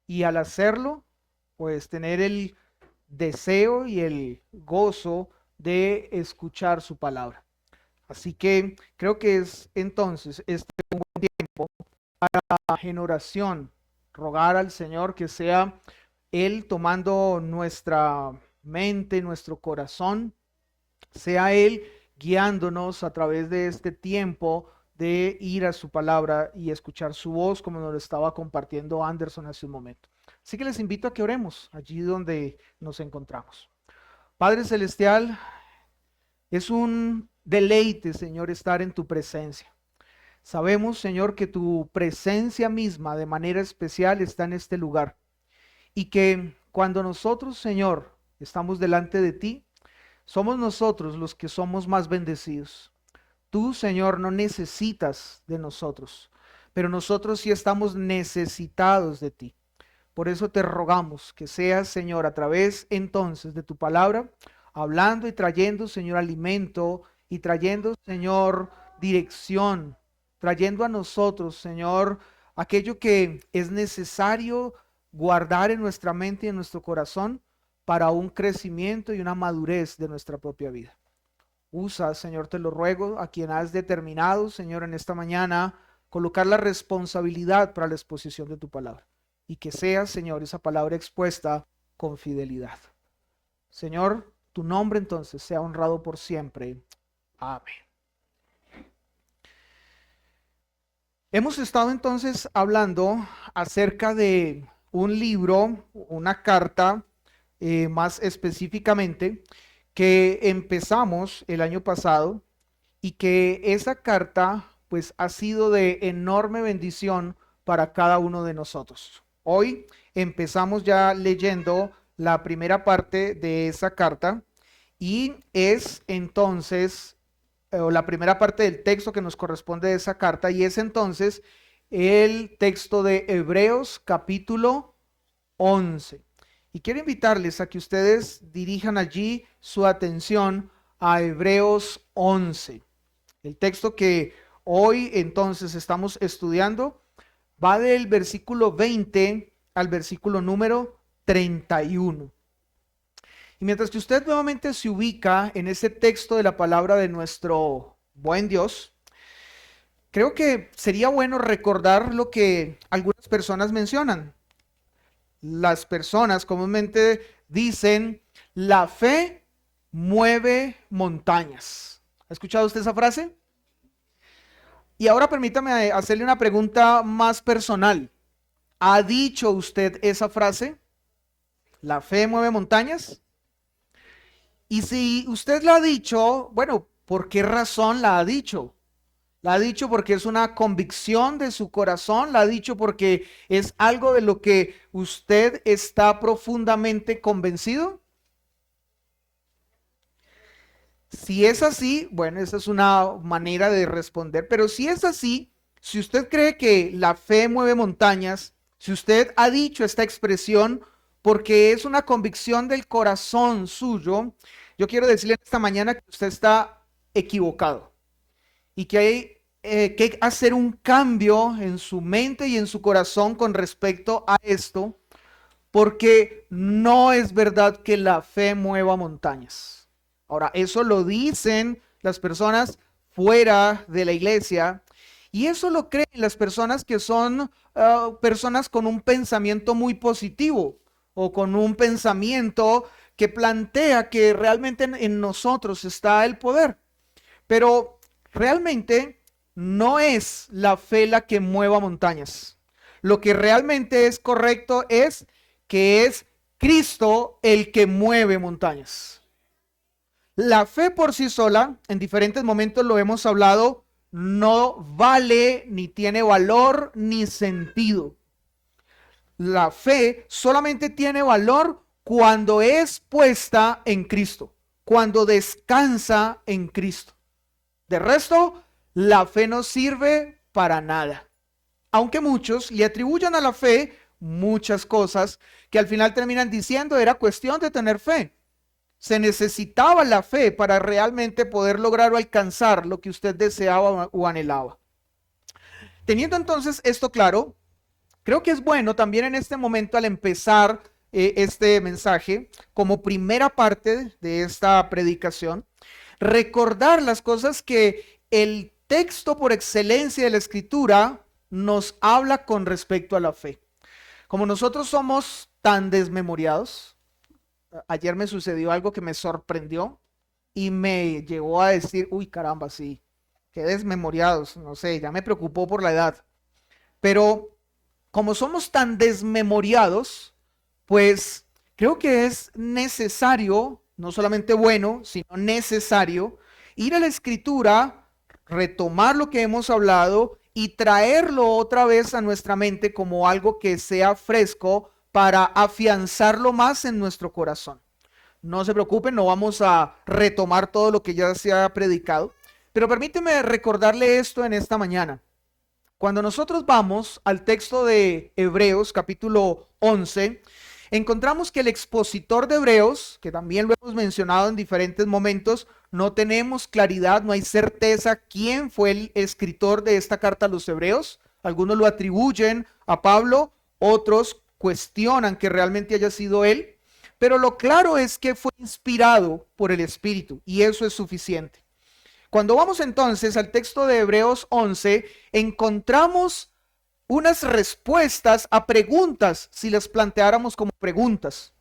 y al hacerlo, pues tener el deseo y el gozo de escuchar su palabra. Así que creo que es entonces este un buen tiempo en oración, rogar al Señor que sea Él tomando nuestra mente, nuestro corazón, sea Él guiándonos a través de este tiempo de ir a su palabra y escuchar su voz, como nos lo estaba compartiendo Anderson hace un momento. Así que les invito a que oremos allí donde nos encontramos. Padre Celestial, es un deleite, Señor, estar en tu presencia. Sabemos, Señor, que tu presencia misma de manera especial está en este lugar y que cuando nosotros, Señor, estamos delante de ti, somos nosotros los que somos más bendecidos. Tú, Señor, no necesitas de nosotros, pero nosotros sí estamos necesitados de ti. Por eso te rogamos que seas, Señor, a través entonces de tu palabra, hablando y trayendo, Señor, alimento y trayendo, Señor, dirección, trayendo a nosotros, Señor, aquello que es necesario guardar en nuestra mente y en nuestro corazón para un crecimiento y una madurez de nuestra propia vida. Usa, Señor, te lo ruego, a quien has determinado, Señor, en esta mañana, colocar la responsabilidad para la exposición de tu palabra. Y que sea, Señor, esa palabra expuesta con fidelidad. Señor, tu nombre entonces sea honrado por siempre. Amén. Hemos estado entonces hablando acerca de un libro, una carta, más específicamente, que empezamos el año pasado y que esa carta pues ha sido de enorme bendición para cada uno de nosotros. Hoy empezamos ya leyendo la primera parte de esa carta y es entonces la primera parte del texto que nos corresponde de esa carta y es entonces el texto de Hebreos capítulo 11. Y quiero invitarles a que ustedes dirijan allí su atención a Hebreos 11. El texto que hoy entonces estamos estudiando va del versículo 20 al versículo número 31. Y mientras que usted nuevamente se ubica en ese texto de la palabra de nuestro buen Dios, creo que sería bueno recordar lo que algunas personas mencionan. Las personas comúnmente dicen, la fe mueve montañas. ¿Ha escuchado usted esa frase? Y ahora permítame hacerle una pregunta más personal. ¿Ha dicho usted esa frase? ¿La fe mueve montañas? Y si usted la ha dicho, bueno, ¿por qué razón la ha dicho? La ha dicho porque es una convicción de su corazón, la ha dicho porque es algo de lo que usted está profundamente convencido. Si es así, bueno, esa es una manera de responder, pero si es así, si usted cree que la fe mueve montañas, si usted ha dicho esta expresión porque es una convicción del corazón suyo, yo quiero decirle esta mañana que usted está equivocado y que hay que hacer un cambio en su mente y en su corazón con respecto a esto, porque no es verdad que la fe mueva montañas. Ahora, eso lo dicen las personas fuera de la iglesia y eso lo creen las personas que son personas con un pensamiento muy positivo o con un pensamiento que plantea que realmente en nosotros está el poder. Pero realmente no es la fe la que mueva montañas. Lo que realmente es correcto es que es Cristo el que mueve montañas. La fe por sí sola, en diferentes momentos lo hemos hablado, no vale, ni tiene valor, ni sentido. La fe solamente tiene valor cuando es puesta en Cristo, cuando descansa en Cristo. De resto, la fe no sirve para nada. Aunque muchos le atribuyan a la fe muchas cosas que al final terminan diciendo era cuestión de tener fe. Se necesitaba la fe para realmente poder lograr o alcanzar lo que usted deseaba o anhelaba. Teniendo entonces esto claro, Creo que es bueno también en este momento al empezar este mensaje, como primera parte de esta predicación, recordar las cosas que el texto por excelencia de la Escritura nos habla con respecto a la fe. Como nosotros somos tan desmemoriados, ayer me sucedió algo que me sorprendió y me llevó a decir, uy, caramba, sí, qué desmemoriados, no sé, ya me preocupó por la edad. Pero como somos tan desmemoriados, pues creo que es necesario, no solamente bueno, sino necesario, ir a la Escritura, retomar lo que hemos hablado y traerlo otra vez a nuestra mente como algo que sea fresco para afianzarlo más en nuestro corazón. No se preocupen, no vamos a retomar todo lo que ya se ha predicado, pero permíteme recordarle esto en esta mañana. Cuando nosotros vamos al texto de Hebreos capítulo 11, encontramos que el expositor de Hebreos, que también lo hemos mencionado en diferentes momentos, no tenemos claridad, no hay certeza quién fue el escritor de esta carta a los Hebreos. Algunos lo atribuyen a Pablo, otros cuestionan que realmente haya sido él, pero lo claro es que fue inspirado por el Espíritu y eso es suficiente. Cuando vamos entonces al texto de Hebreos 11, encontramos unas respuestas a preguntas, si las planteáramos como preguntas,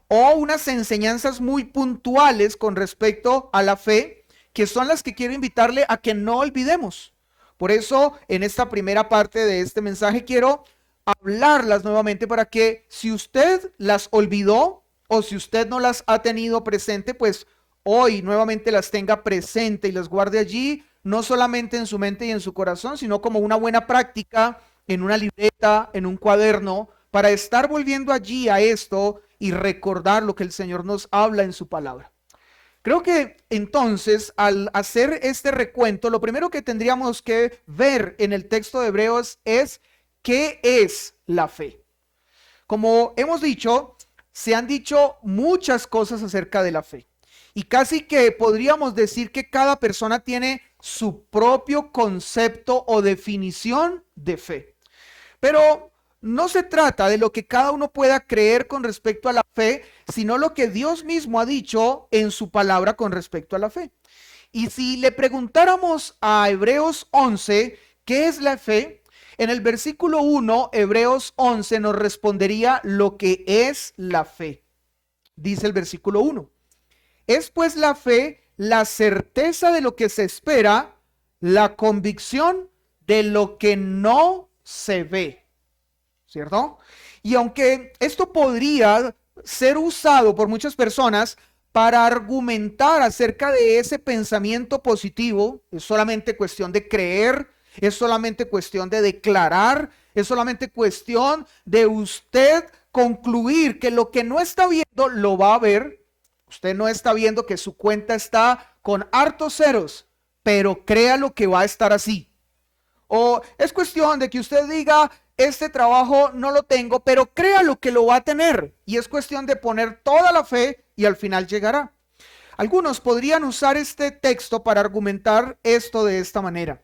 o unas enseñanzas muy puntuales con respecto a la fe, que son las que quiero invitarle a que no olvidemos. Por eso, en esta primera parte de este mensaje, quiero hablarlas nuevamente para que si usted las olvidó o si usted no las ha tenido presente, pues hoy nuevamente las tenga presente y las guarde allí, no solamente en su mente y en su corazón, sino como una buena práctica en una libreta, en un cuaderno, para estar volviendo allí a esto y recordar lo que el Señor nos habla en su palabra. Creo que entonces al hacer este recuento, lo primero que tendríamos que ver en el texto de Hebreos es qué es la fe. Como hemos dicho, se han dicho muchas cosas acerca de la fe. Y casi que podríamos decir que cada persona tiene su propio concepto o definición de fe. Pero no se trata de lo que cada uno pueda creer con respecto a la fe, sino lo que Dios mismo ha dicho en su palabra con respecto a la fe. Y si le preguntáramos a Hebreos 11, ¿qué es la fe? En el versículo 1, Hebreos 11 nos respondería lo que es la fe. Dice el versículo 1. Es pues la fe la certeza de lo que se espera, la convicción de lo que no se ve, ¿cierto? Y aunque esto podría ser usado por muchas personas para argumentar acerca de ese pensamiento positivo, es solamente cuestión de creer, es solamente cuestión de declarar, es solamente cuestión de usted concluir que lo que no está viendo lo va a ver. Usted no está viendo que su cuenta está con hartos ceros, pero créalo que va a estar así. O es cuestión de que usted diga, este trabajo no lo tengo, pero créalo que lo va a tener. Y es cuestión de poner toda la fe y al final llegará. Algunos podrían usar este texto para argumentar esto de esta manera.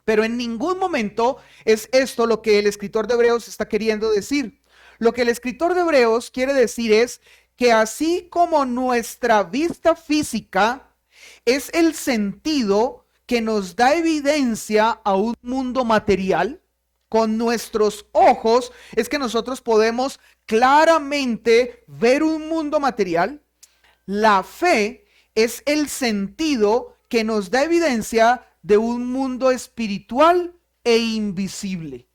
Pero en ningún momento es esto lo que el escritor de Hebreos está queriendo decir. Lo que el escritor de Hebreos quiere decir es que así como nuestra vista física es el sentido que nos da evidencia a un mundo material, con nuestros ojos es que nosotros podemos claramente ver un mundo material. La fe es el sentido que nos da evidencia de un mundo espiritual e invisible.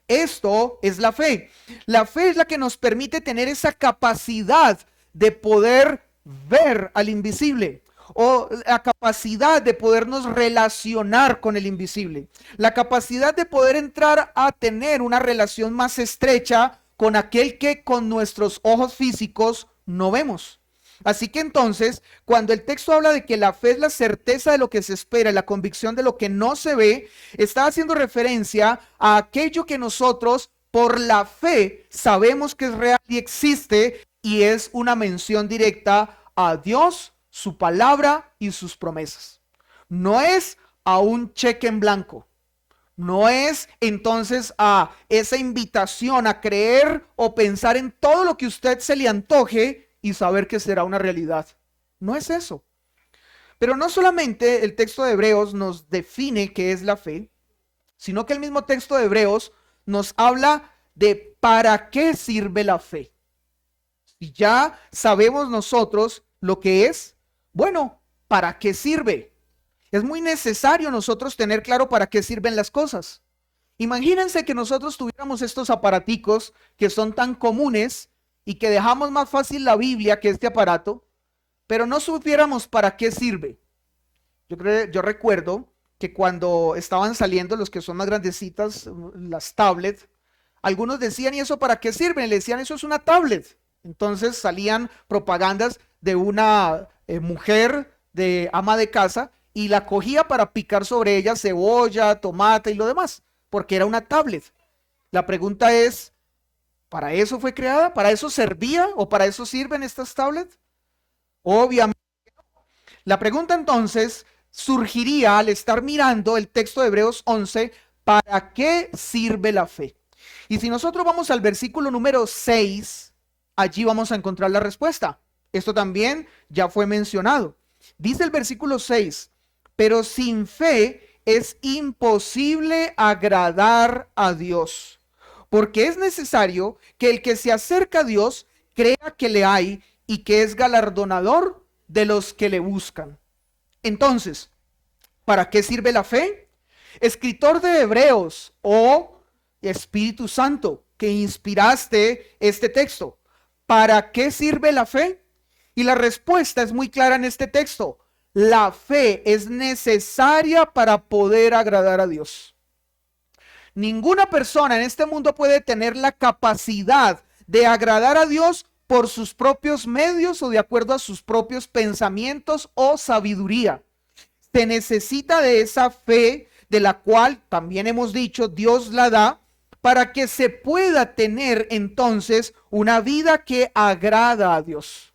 Esto es la fe. La fe es la que nos permite tener esa capacidad de poder ver al invisible o la capacidad de podernos relacionar con el invisible, la capacidad de poder entrar a tener una relación más estrecha con aquel que con nuestros ojos físicos no vemos. Así que entonces, cuando el texto habla de que la fe es la certeza de lo que se espera, la convicción de lo que no se ve, está haciendo referencia a aquello que nosotros por la fe sabemos que es real y existe, y es una mención directa a Dios, su palabra y sus promesas. No es a un cheque en blanco. No es entonces a esa invitación a creer o pensar en todo lo que usted se le antoje y saber que será una realidad. No es eso. Pero no solamente el texto de Hebreos nos define qué es la fe, sino que el mismo texto de Hebreos nos habla de para qué sirve la fe. Y ya sabemos nosotros lo que es, bueno, ¿para qué sirve? Es muy necesario nosotros tener claro para qué sirven las cosas. Imagínense que nosotros tuviéramos estos aparaticos que son tan comunes y que dejamos más fácil la Biblia que este aparato, pero no supiéramos para qué sirve. Yo recuerdo que cuando estaban saliendo los que son más grandecitas, las tablets, algunos decían, ¿y eso para qué sirve? Le decían, eso es una tablet. Entonces salían propagandas de una mujer de ama de casa y la cogía para picar sobre ella cebolla, tomate y lo demás, porque era una tablet. La pregunta es, ¿para eso fue creada? ¿Para eso servía o para eso sirven estas tablets? Obviamente. La pregunta entonces surgiría al estar mirando el texto de Hebreos 11, ¿para qué sirve la fe? Y si nosotros vamos al versículo número 6, allí vamos a encontrar la respuesta. Esto también ya fue mencionado. Dice el versículo 6, pero sin fe es imposible agradar a Dios, porque es necesario que el que se acerca a Dios crea que le hay y que es galardonador de los que le buscan. Entonces, ¿para qué sirve la fe? Escritor de Hebreos o Espíritu Santo que inspiraste este texto, ¿para qué sirve la fe? Y la respuesta es muy clara en este texto. La fe es necesaria para poder agradar a Dios. Ninguna persona en este mundo puede tener la capacidad de agradar a Dios por sus propios medios o de acuerdo a sus propios pensamientos o sabiduría. Se necesita de esa fe de la cual también hemos dicho Dios la da para que se pueda tener entonces una vida que agrada a Dios.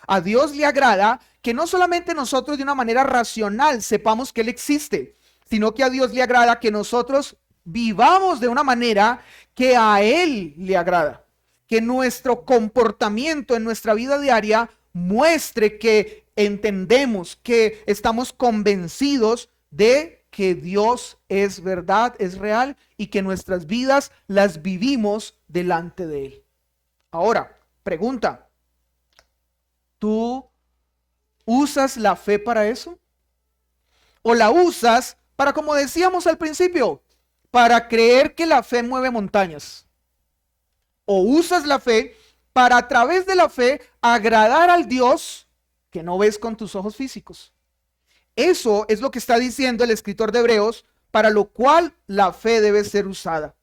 A Dios le agrada que no solamente nosotros de una manera racional sepamos que Él existe, sino que a Dios le agrada que nosotros vivamos de una manera que a Él le agrada. Que nuestro comportamiento en nuestra vida diaria muestre que entendemos, que estamos convencidos de que Dios es verdad, es real y que nuestras vidas las vivimos delante de Él. Ahora, pregunta, ¿tú usas la fe para eso? ¿O la usas para, como decíamos al principio, para creer que la fe mueve montañas? ¿O usas la fe para a través de la fe agradar al Dios que no ves con tus ojos físicos? Eso es lo que está diciendo el escritor de Hebreos, para lo cual la fe debe ser usada.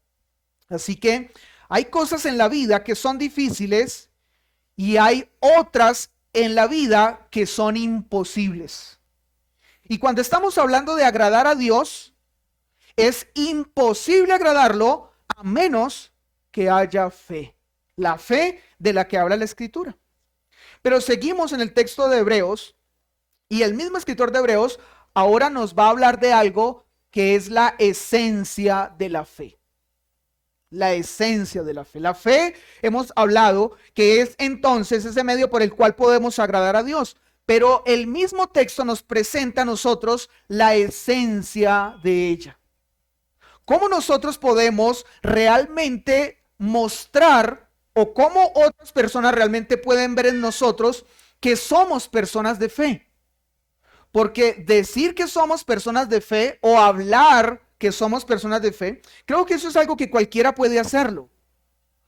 Así que hay cosas en la vida que son difíciles y hay otras en la vida que son imposibles. Y cuando estamos hablando de agradar a Dios, es imposible agradarlo a menos que haya fe. La fe de la que habla la escritura. Pero seguimos en el texto de Hebreos y el mismo escritor de Hebreos ahora nos va a hablar de algo que es la esencia de la fe. La esencia de la fe. La fe, hemos hablado que es entonces ese medio por el cual podemos agradar a Dios. Pero el mismo texto nos presenta a nosotros la esencia de ella. ¿Cómo nosotros podemos realmente mostrar o cómo otras personas realmente pueden ver en nosotros que somos personas de fe? Porque decir que somos personas de fe o hablar que somos personas de fe, creo que eso es algo que cualquiera puede hacerlo.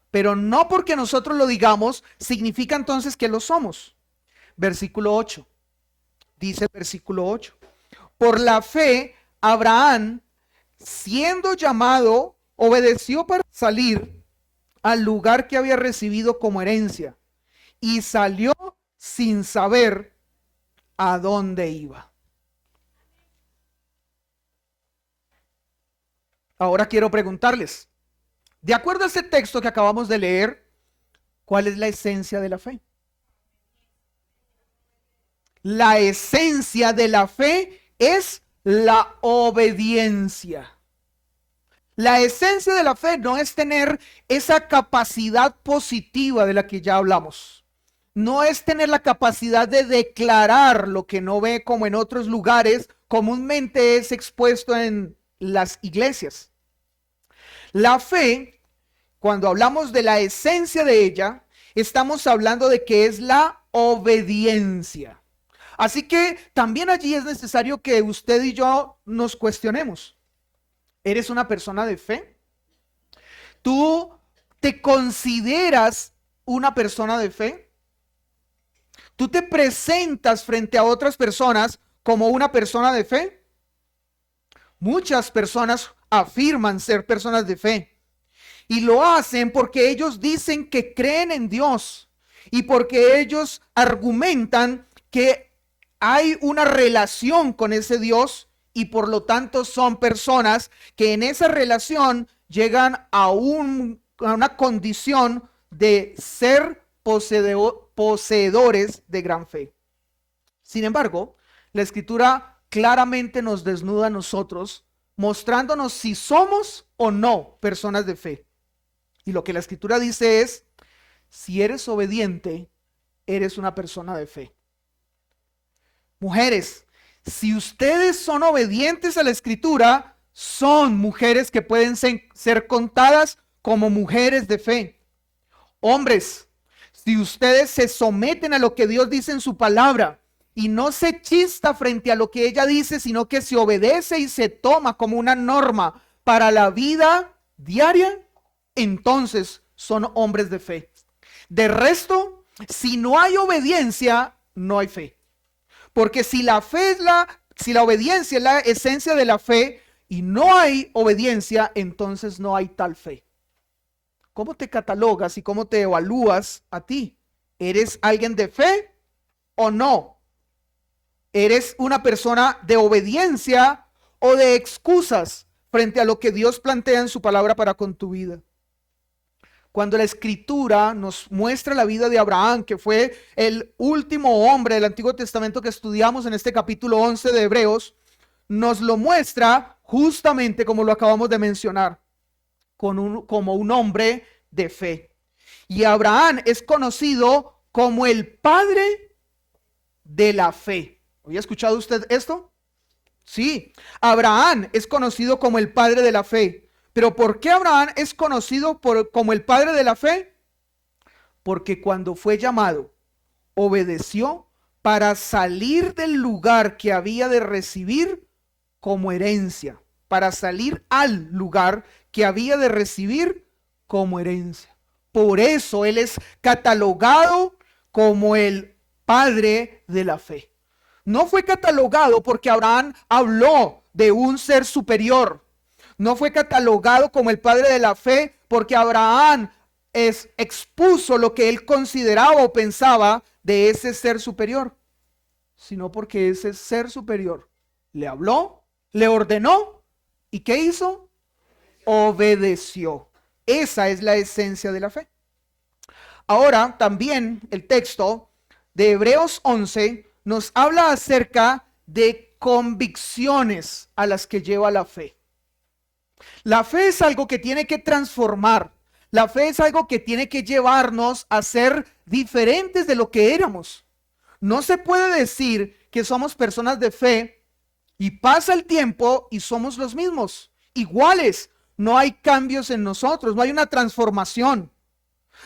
Pero no porque nosotros lo digamos, significa entonces que lo somos. Versículo 8. Dice el versículo 8. Por la fe, Abraham, siendo llamado, obedeció para salir al lugar que había recibido como herencia y salió sin saber a dónde iba. Ahora quiero preguntarles, de acuerdo a este texto que acabamos de leer, ¿cuál es la esencia de la fe? La esencia de la fe es la obediencia. La esencia de la fe no es tener esa capacidad positiva de la que ya hablamos. No es tener la capacidad de declarar lo que no ve, como en otros lugares comúnmente es expuesto en las iglesias. La fe, cuando hablamos de la esencia de ella, estamos hablando de que es la obediencia. Así que también allí es necesario que usted y yo nos cuestionemos. ¿Eres una persona de fe? ¿Tú te consideras una persona de fe? ¿Tú te presentas frente a otras personas como una persona de fe? Muchas personas afirman ser personas de fe y lo hacen porque ellos dicen que creen en Dios y porque ellos argumentan que hay una relación con ese Dios y por lo tanto son personas que en esa relación llegan a una condición de ser poseedores de gran fe. Sin embargo, la Escritura claramente nos desnuda a nosotros, mostrándonos si somos o no personas de fe. Y lo que la Escritura dice es, si eres obediente, eres una persona de fe. Mujeres, si ustedes son obedientes a la Escritura, son mujeres que pueden ser contadas como mujeres de fe. Hombres, si ustedes se someten a lo que Dios dice en su palabra y no se chista frente a lo que ella dice, sino que se obedece y se toma como una norma para la vida diaria, entonces son hombres de fe. De resto, si no hay obediencia, no hay fe. Porque si la obediencia es la esencia de la fe y no hay obediencia, entonces no hay tal fe. ¿Cómo te catalogas y cómo te evalúas a ti? ¿Eres alguien de fe o no? ¿Eres una persona de obediencia o de excusas frente a lo que Dios plantea en su palabra para con tu vida? Cuando la Escritura nos muestra la vida de Abraham, que fue el último hombre del Antiguo Testamento que estudiamos en este capítulo 11 de Hebreos, nos lo muestra justamente como lo acabamos de mencionar, como un hombre de fe. Y Abraham es conocido como el padre de la fe. ¿Había escuchado usted esto? Sí, Abraham es conocido como el padre de la fe. Pero ¿por qué Abraham es conocido como el padre de la fe? Porque cuando fue llamado, obedeció para salir del lugar que había de recibir como herencia, para salir al lugar que había de recibir como herencia. Por eso él es catalogado como el padre de la fe. No fue catalogado porque Abraham habló de un ser superior. No fue catalogado como el padre de la fe porque Abraham expuso lo que él consideraba o pensaba de ese ser superior, sino porque ese ser superior le habló, le ordenó y ¿qué hizo? Obedeció. Esa es la esencia de la fe. Ahora también el texto de Hebreos 11 nos habla acerca de convicciones a las que lleva la fe. La fe es algo que tiene que transformar. La fe es algo que tiene que llevarnos a ser diferentes de lo que éramos. No se puede decir que somos personas de fe y pasa el tiempo y somos los mismos, iguales. No hay cambios en nosotros, no hay una transformación.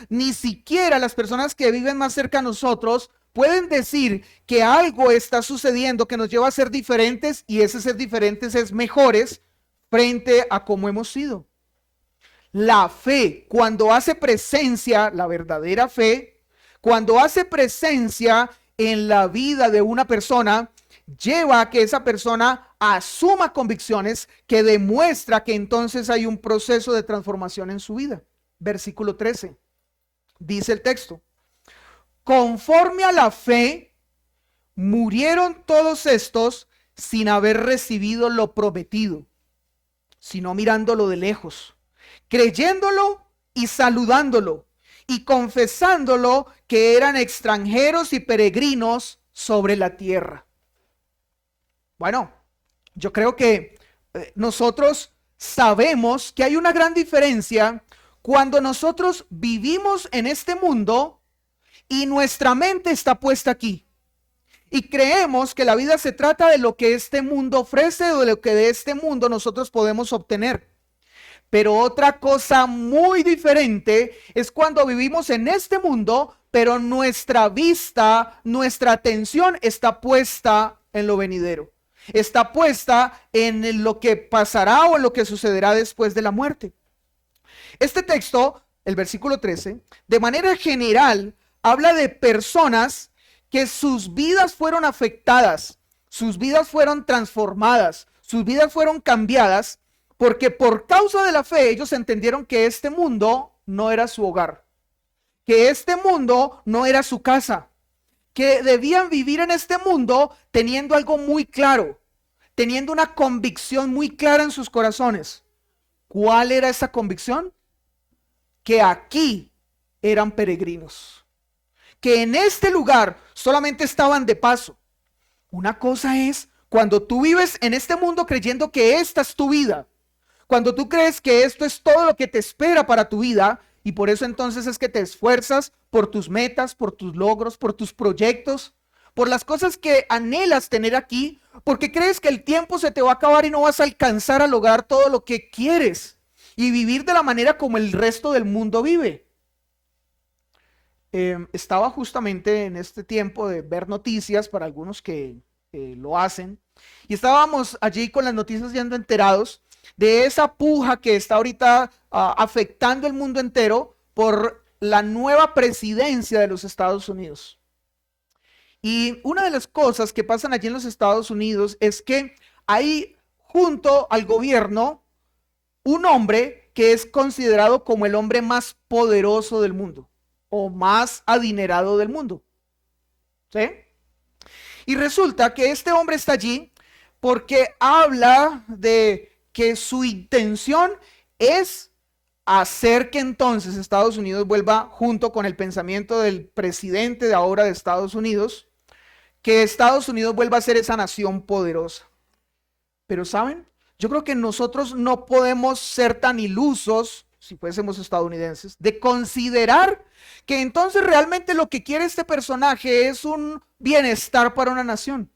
Ni siquiera las personas que viven más cerca a nosotros pueden decir que algo está sucediendo que nos lleva a ser diferentes y ese ser diferentes es mejores frente a cómo hemos sido. La fe, cuando hace presencia, la verdadera fe, cuando hace presencia en la vida de una persona, lleva a que esa persona asuma convicciones que demuestra que entonces hay un proceso de transformación en su vida. Versículo 13. Dice el texto: conforme a la fe, murieron todos estos sin haber recibido lo prometido, sino mirándolo de lejos, creyéndolo y saludándolo, y confesándolo que eran extranjeros y peregrinos sobre la tierra. Bueno, yo creo que nosotros sabemos que hay una gran diferencia cuando nosotros vivimos en este mundo y nuestra mente está puesta aquí. Y creemos que la vida se trata de lo que este mundo ofrece o de lo que de este mundo nosotros podemos obtener. Pero otra cosa muy diferente es cuando vivimos en este mundo, pero nuestra vista, nuestra atención está puesta en lo venidero. Está puesta en lo que pasará o en lo que sucederá después de la muerte. Este texto, el versículo 13, de manera general, habla de personas que sus vidas fueron afectadas, sus vidas fueron transformadas, sus vidas fueron cambiadas, porque por causa de la fe ellos entendieron que este mundo no era su hogar, que este mundo no era su casa, que debían vivir en este mundo teniendo algo muy claro, teniendo una convicción muy clara en sus corazones. ¿Cuál era esa convicción? Que aquí eran peregrinos, que en este lugar solamente estaban de paso. Una cosa es cuando tú vives en este mundo creyendo que esta es tu vida, cuando tú crees que esto es todo lo que te espera para tu vida, y por eso entonces es que te esfuerzas por tus metas, por tus logros, por tus proyectos, por las cosas que anhelas tener aquí, porque crees que el tiempo se te va a acabar y no vas a alcanzar a lograr todo lo que quieres y vivir de la manera como el resto del mundo vive. Estaba justamente en este tiempo de ver noticias para algunos que lo hacen, y estábamos allí con las noticias yendo enterados de esa puja que está ahorita afectando el mundo entero por la nueva presidencia de los Estados Unidos. Y una de las cosas que pasan allí en los Estados Unidos es que hay junto al gobierno un hombre que es considerado como el hombre más poderoso del mundo o más adinerado del mundo. ¿Sí? Y resulta que este hombre está allí porque habla de que su intención es hacer que entonces Estados Unidos vuelva, junto con el pensamiento del presidente de ahora de Estados Unidos, que Estados Unidos vuelva a ser esa nación poderosa. Pero ¿saben? Yo creo que nosotros no podemos ser tan ilusos, si fuésemos estadounidenses, de considerar que entonces realmente lo que quiere este personaje es un bienestar para una nación.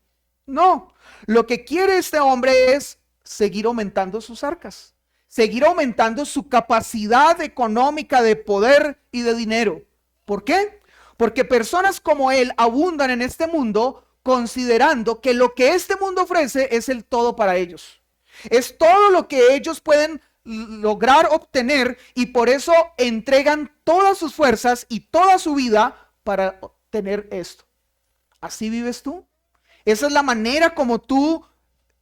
No, lo que quiere este hombre es seguir aumentando sus arcas, seguir aumentando su capacidad económica de poder y de dinero. ¿Por qué? Porque personas como él abundan en este mundo considerando que lo que este mundo ofrece es el todo para ellos. Es todo lo que ellos pueden lograr obtener y por eso entregan todas sus fuerzas y toda su vida para obtener esto. ¿Así vives tú? ¿Esa es la manera como tú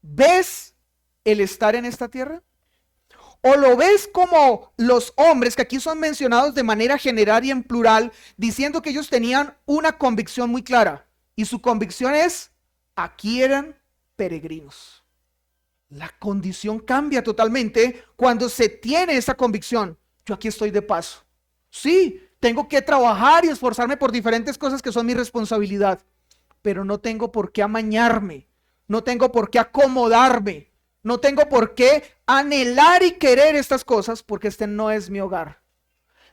ves el estar en esta tierra? ¿O lo ves como los hombres que aquí son mencionados de manera general y en plural, diciendo que ellos tenían una convicción muy clara? Y su convicción es, aquí eran peregrinos. La condición cambia totalmente cuando se tiene esa convicción. Yo aquí estoy de paso. Sí, tengo que trabajar y esforzarme por diferentes cosas que son mi responsabilidad, pero no tengo por qué amañarme, no tengo por qué acomodarme, no tengo por qué anhelar y querer estas cosas porque este no es mi hogar.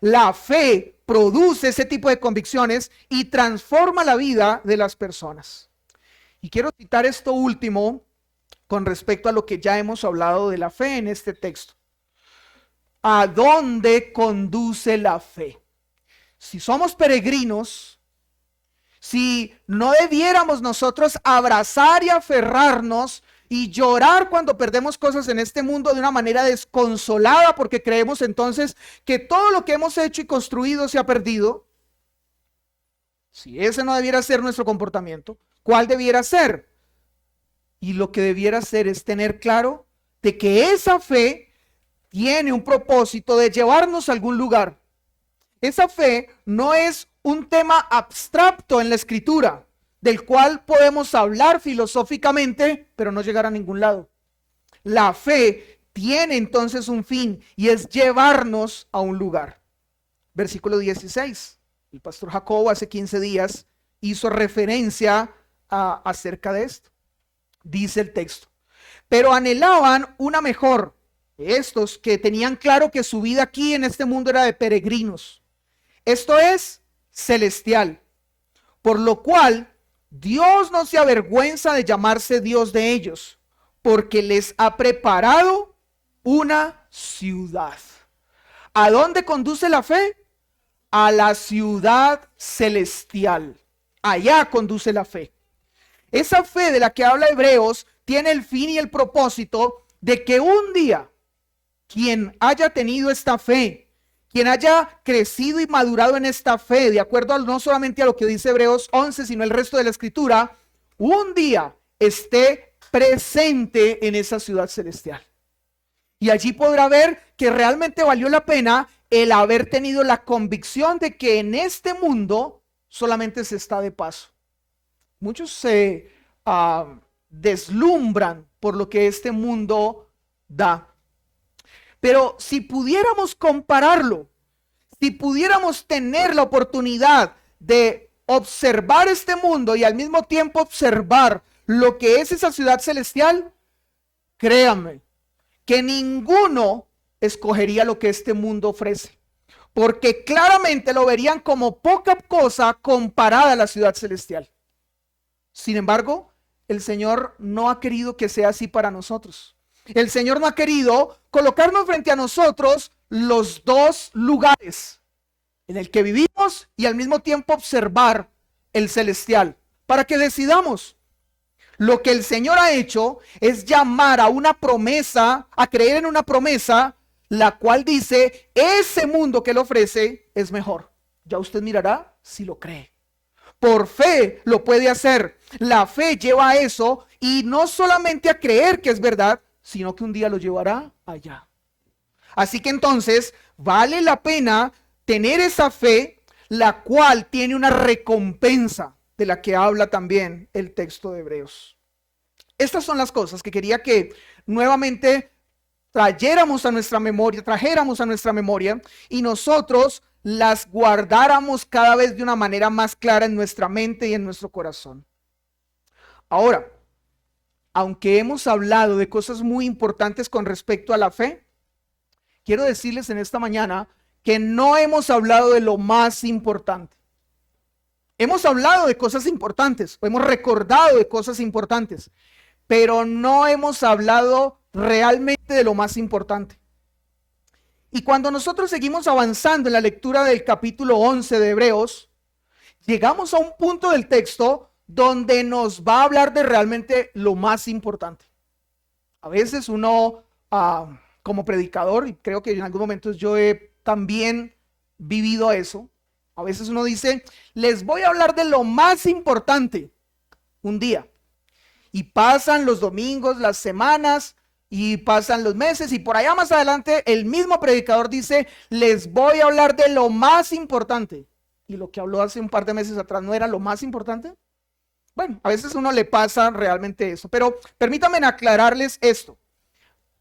La fe produce ese tipo de convicciones y transforma la vida de las personas. Y quiero citar esto último con respecto a lo que ya hemos hablado de la fe en este texto. ¿A dónde conduce la fe? Si somos peregrinos, si no debiéramos nosotros abrazar y aferrarnos y llorar cuando perdemos cosas en este mundo de una manera desconsolada porque creemos entonces que todo lo que hemos hecho y construido se ha perdido. Si ese no debiera ser nuestro comportamiento, ¿cuál debiera ser? Y lo que debiera ser es tener claro de que esa fe tiene un propósito de llevarnos a algún lugar. Esa fe no es un tema abstracto en la escritura, del cual podemos hablar filosóficamente, pero no llegar a ningún lado. La fe tiene entonces un fin y es llevarnos a un lugar. Versículo 16. El pastor Jacobo hace 15 días hizo referencia acerca de esto. Dice el texto, pero anhelaban una mejor, estos que tenían claro que su vida aquí en este mundo era de peregrinos. Esto es celestial, por lo cual Dios no se avergüenza de llamarse Dios de ellos, porque les ha preparado una ciudad. ¿A dónde conduce la fe? A la ciudad celestial. Allá conduce la fe. Esa fe de la que habla Hebreos tiene el fin y el propósito de que un día quien haya tenido esta fe, quien haya crecido y madurado en esta fe, de acuerdo no solamente a lo que dice Hebreos 11, sino el resto de la escritura, un día esté presente en esa ciudad celestial. Y allí podrá ver que realmente valió la pena el haber tenido la convicción de que en este mundo solamente se está de paso. Muchos se deslumbran por lo que este mundo da. Pero si pudiéramos compararlo, si pudiéramos tener la oportunidad de observar este mundo y al mismo tiempo observar lo que es esa ciudad celestial, créanme que ninguno escogería lo que este mundo ofrece, porque claramente lo verían como poca cosa comparada a la ciudad celestial. Sin embargo, el Señor no ha querido que sea así para nosotros. El Señor no ha querido colocarnos frente a nosotros los dos lugares en el que vivimos y al mismo tiempo observar el celestial, para que decidamos. Lo que el Señor ha hecho es llamar a una promesa, a creer en una promesa, la cual dice, ese mundo que Él ofrece es mejor. Ya usted mirará si lo cree. Por fe lo puede hacer. La fe lleva a eso y no solamente a creer que es verdad, sino que un día lo llevará allá. Así que entonces vale la pena tener esa fe, la cual tiene una recompensa de la que habla también el texto de Hebreos. Estas son las cosas que quería que nuevamente trajéramos a nuestra memoria y nosotros las guardáramos cada vez de una manera más clara en nuestra mente y en nuestro corazón. Ahora, aunque hemos hablado de cosas muy importantes con respecto a la fe, quiero decirles en esta mañana que no hemos hablado de lo más importante. Hemos hablado de cosas importantes, o hemos recordado de cosas importantes, pero no hemos hablado realmente de lo más importante. Y cuando nosotros seguimos avanzando en la lectura del capítulo 11 de Hebreos, llegamos a un punto del texto donde nos va a hablar de realmente lo más importante. A veces uno, como predicador, y creo que en algún momento yo he también vivido eso, a veces uno dice, les voy a hablar de lo más importante un día. Y pasan los domingos, las semanas, y pasan los meses, y por allá más adelante el mismo predicador dice, les voy a hablar de lo más importante. ¿Y lo que habló hace un par de meses atrás no era lo más importante? Bueno, a veces a uno le pasa realmente eso, pero permítanme aclararles esto.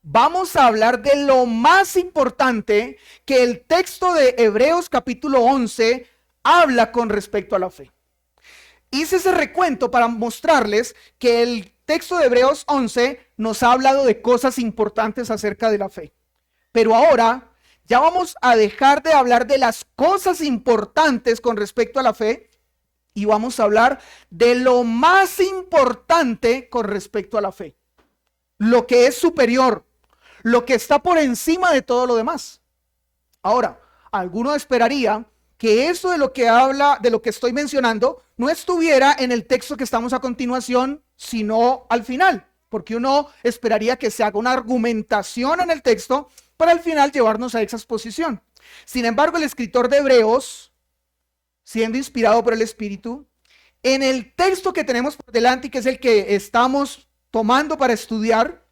Vamos a hablar de lo más importante que el texto de Hebreos capítulo 11 habla con respecto a la fe. Hice ese recuento para mostrarles que el texto de Hebreos 11 nos ha hablado de cosas importantes acerca de la fe. Pero ahora ya vamos a dejar de hablar de las cosas importantes con respecto a la fe y vamos a hablar de lo más importante con respecto a la fe. Lo que es superior, lo que está por encima de todo lo demás. Ahora, alguno esperaría que eso de lo que habla, de lo que estoy mencionando, no estuviera en el texto que estamos a continuación, sino al final, porque uno esperaría que se haga una argumentación en el texto para al final llevarnos a esa exposición. Sin embargo, el escritor de Hebreos, siendo inspirado por el Espíritu, en el texto que tenemos por delante y que es el que estamos tomando para estudiar,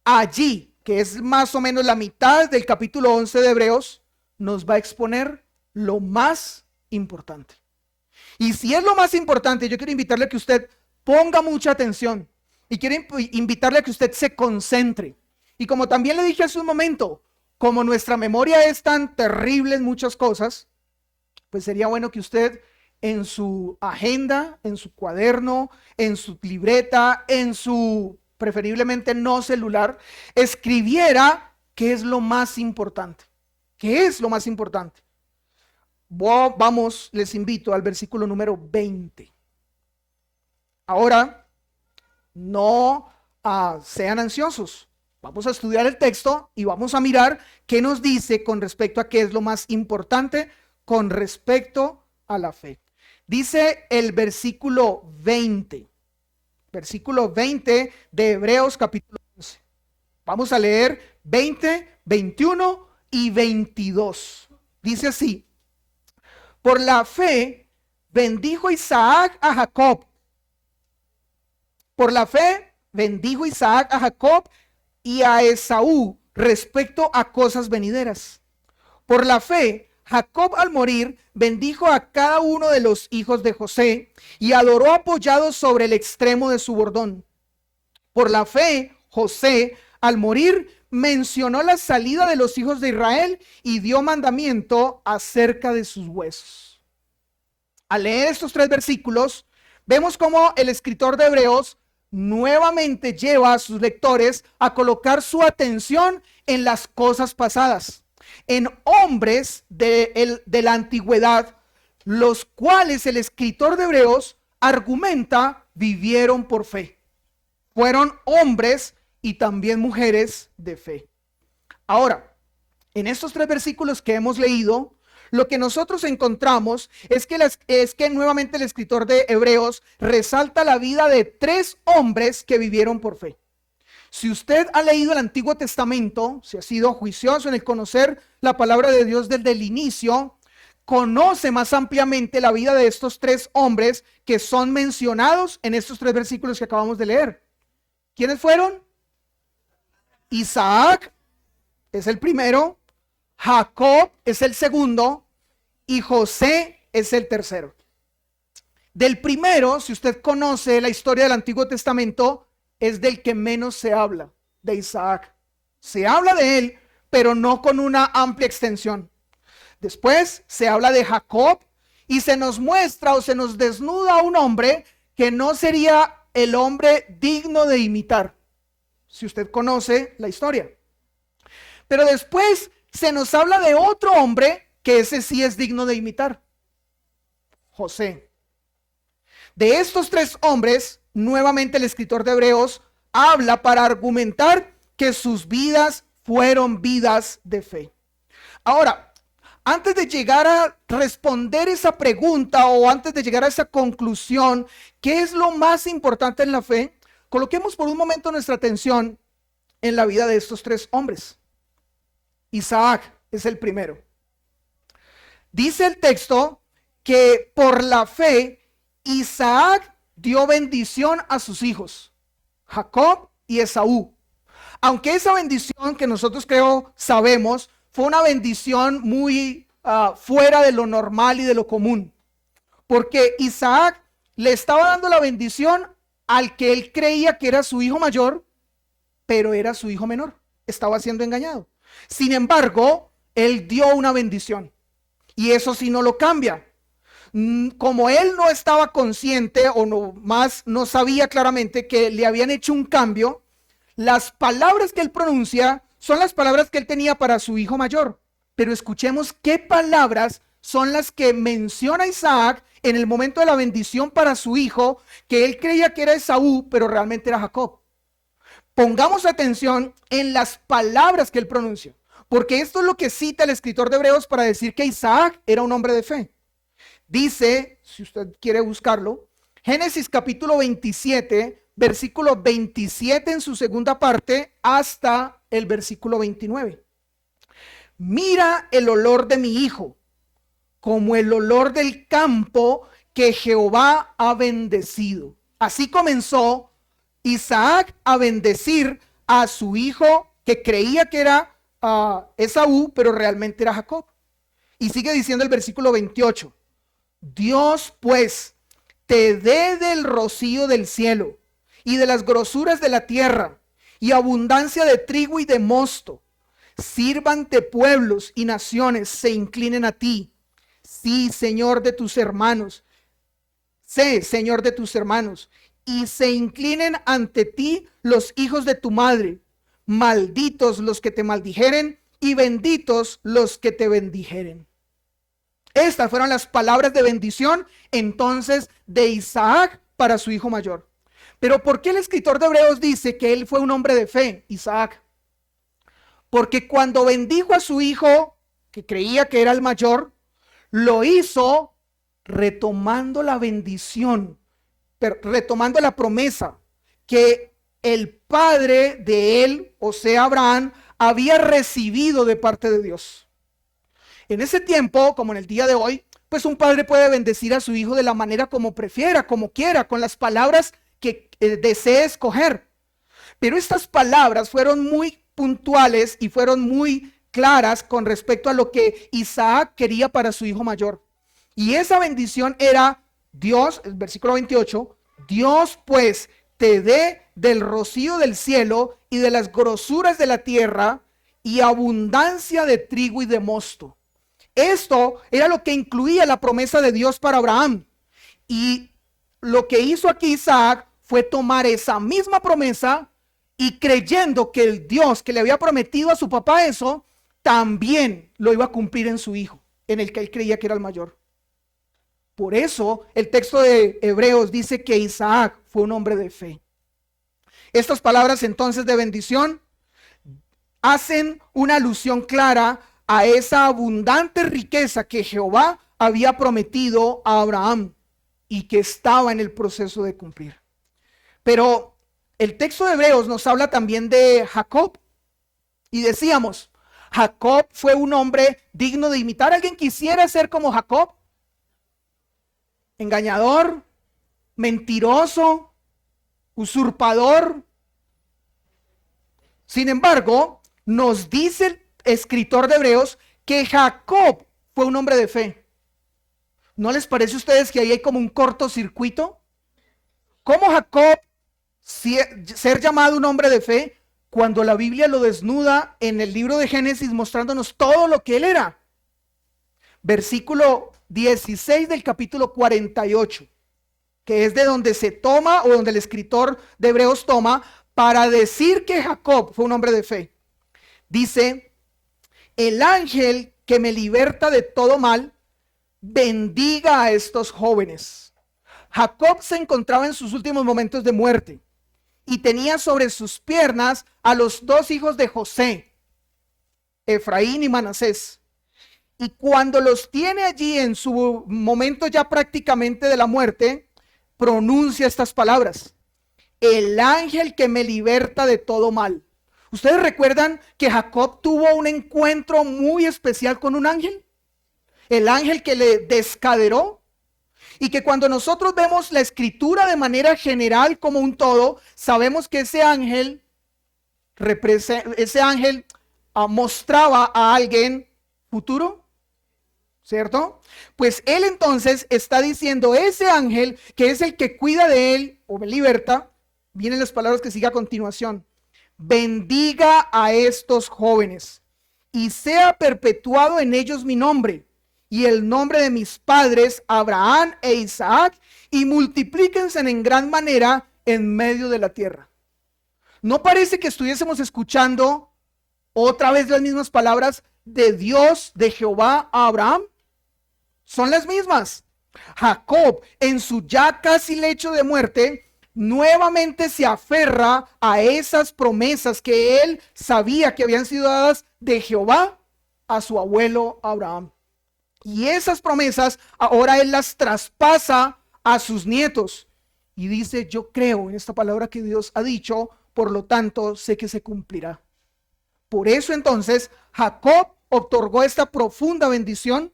allí, que es más o menos la mitad del capítulo 11 de Hebreos, nos va a exponer lo más importante. Y si es lo más importante, yo quiero invitarle a que usted ponga mucha atención y quiero invitarle a que usted se concentre. Y como también le dije hace un momento, como nuestra memoria es tan terrible en muchas cosas, pues sería bueno que usted en su agenda, en su cuaderno, en su libreta, en su preferiblemente no celular, escribiera ¿qué es lo más importante? ¿Qué es lo más importante? Vamos, les invito al versículo número 20. Ahora, no sean ansiosos. Vamos a estudiar el texto y vamos a mirar qué nos dice con respecto a qué es lo más importante con respecto a la fe. Dice el versículo 20 de Hebreos capítulo 11. Vamos a leer 20, 21 y 22. Dice así: por la fe bendijo Isaac a Jacob. Por la fe bendijo Isaac a Jacob y a Esaú respecto a cosas venideras. Por la fe Jacob al morir bendijo a cada uno de los hijos de José y adoró apoyado sobre el extremo de su bordón. Por la fe José al morir mencionó la salida de los hijos de Israel y dio mandamiento acerca de sus huesos. Al leer estos 3 versículos, vemos cómo el escritor de Hebreos nuevamente lleva a sus lectores a colocar su atención en las cosas pasadas, en hombres de la antigüedad, los cuales el escritor de Hebreos argumenta vivieron por fe. Fueron hombres y también mujeres de fe. Ahora, en estos 3 versículos que hemos leído, lo que nosotros encontramos es que nuevamente el escritor de Hebreos resalta la vida de 3 hombres que vivieron por fe. Si usted ha leído el Antiguo Testamento, si ha sido juicioso en el conocer la palabra de Dios desde el inicio, conoce más ampliamente la vida de estos 3 hombres que son mencionados en estos 3 versículos que acabamos de leer. ¿Quiénes fueron? Isaac es el primero, Jacob es el segundo y José es el tercero. Del primero, si usted conoce la historia del Antiguo Testamento, es del que menos se habla, de Isaac. Se habla de él, pero no con una amplia extensión. Después se habla de Jacob y se nos muestra o se nos desnuda a un hombre que no sería el hombre digno de imitar, si usted conoce la historia. Pero después se nos habla de otro hombre que ese sí es digno de imitar: José. De estos 3 hombres, nuevamente el escritor de Hebreos habla para argumentar que sus vidas fueron vidas de fe. Ahora, antes de llegar a responder esa pregunta o antes de llegar a esa conclusión, ¿qué es lo más importante en la fe? Coloquemos por un momento nuestra atención en la vida de estos 3 hombres. Isaac es el primero. Dice el texto que por la fe Isaac dio bendición a sus hijos, Jacob y Esaú. Aunque esa bendición que nosotros sabemos, fue una bendición muy fuera de lo normal y de lo común. Porque Isaac le estaba dando la bendición al que él creía que era su hijo mayor, pero era su hijo menor. Estaba siendo engañado. Sin embargo, él dio una bendición. Y eso sí no lo cambia. Como él no estaba consciente o no sabía claramente que le habían hecho un cambio, las palabras que él pronuncia son las palabras que él tenía para su hijo mayor. Pero escuchemos qué palabras son las que menciona Isaac en el momento de la bendición para su hijo, que él creía que era Esaú, pero realmente era Jacob. Pongamos atención en las palabras que él pronuncia, porque esto es lo que cita el escritor de Hebreos para decir que Isaac era un hombre de fe. Dice, si usted quiere buscarlo, Génesis capítulo 27, versículo 27 en su segunda parte hasta el versículo 29. Mira el olor de mi hijo, como el olor del campo que Jehová ha bendecido. Así comenzó Isaac a bendecir a su hijo que creía que era Esaú, pero realmente era Jacob. Y sigue diciendo el versículo 28. Dios pues te dé del rocío del cielo y de las grosuras de la tierra y abundancia de trigo y de mosto. Sírvante pueblos y naciones se inclinen a ti. Sí, Señor de tus hermanos. Sé, Señor de tus hermanos. Y se inclinen ante ti los hijos de tu madre. malditos los que te maldijeren y benditos los que te bendijeren. Estas fueron las palabras de bendición entonces de Isaac para su hijo mayor. Pero ¿por qué el escritor de Hebreos dice que él fue un hombre de fe, Isaac? Porque cuando bendijo a su hijo, que creía que era el mayor, lo hizo retomando la bendición, retomando la promesa que el padre de él, o sea Abraham, había recibido de parte de Dios. En ese tiempo, como en el día de hoy, pues un padre puede bendecir a su hijo de la manera como prefiera, como quiera, con las palabras que desee escoger. Pero estas palabras fueron muy puntuales y fueron muy claras con respecto a lo que Isaac quería para su hijo mayor. Y esa bendición era Dios, el versículo 28, Dios pues te dé del rocío del cielo y de las grosuras de la tierra y abundancia de trigo y de mosto. Esto era lo que incluía la promesa de Dios para Abraham. Y lo que hizo aquí Isaac fue tomar esa misma promesa y creyendo que el Dios que le había prometido a su papá eso, también lo iba a cumplir en su hijo, en el que él creía que era el mayor. Por eso el texto de Hebreos dice que Isaac fue un hombre de fe. Estas palabras entonces de bendición hacen una alusión clara a esa abundante riqueza que Jehová había prometido a Abraham y que estaba en el proceso de cumplir. Pero el texto de Hebreos nos habla también de Jacob. Y decíamos, Jacob fue un hombre digno de imitar. ¿Alguien quisiera ser como Jacob? Engañador, mentiroso, usurpador. Sin embargo, nos dice el escritor de Hebreos que Jacob fue un hombre de fe. ¿No les parece a ustedes que ahí hay como un cortocircuito? ¿Cómo Jacob ser llamado un hombre de fe cuando la Biblia lo desnuda en el libro de Génesis mostrándonos todo lo que él era? Versículo 16 del capítulo 48, que es de donde se toma o donde el escritor de Hebreos toma para decir que Jacob fue un hombre de fe. Dice, el ángel que me liberta de todo mal, bendiga a estos jóvenes. Jacob se encontraba en sus últimos momentos de muerte y tenía sobre sus piernas a los dos hijos de José, Efraín y Manasés. Y cuando los tiene allí en su momento ya prácticamente de la muerte, pronuncia estas palabras: el ángel que me liberta de todo mal. ¿Ustedes recuerdan que Jacob tuvo un encuentro muy especial con un ángel? El ángel que le descaderó. Y que cuando nosotros vemos la escritura de manera general como un todo, sabemos que ese ángel mostraba a alguien futuro, ¿cierto? Pues él entonces está diciendo, ese ángel que es el que cuida de él o me liberta, vienen las palabras que sigue a continuación: bendiga a estos jóvenes y sea perpetuado en ellos mi nombre y el nombre de mis padres Abraham e Isaac, y multiplíquense en gran manera en medio de la tierra. ¿No parece que estuviésemos escuchando otra vez las mismas palabras de Dios, de Jehová a Abraham? Son las mismas. Jacob, en su ya casi lecho de muerte, nuevamente se aferra a esas promesas que él sabía que habían sido dadas de Jehová a su abuelo Abraham. Y esas promesas ahora él las traspasa a sus nietos. Y dice, yo creo en esta palabra que Dios ha dicho, por lo tanto sé que se cumplirá. Por eso entonces Jacob otorgó esta profunda bendición,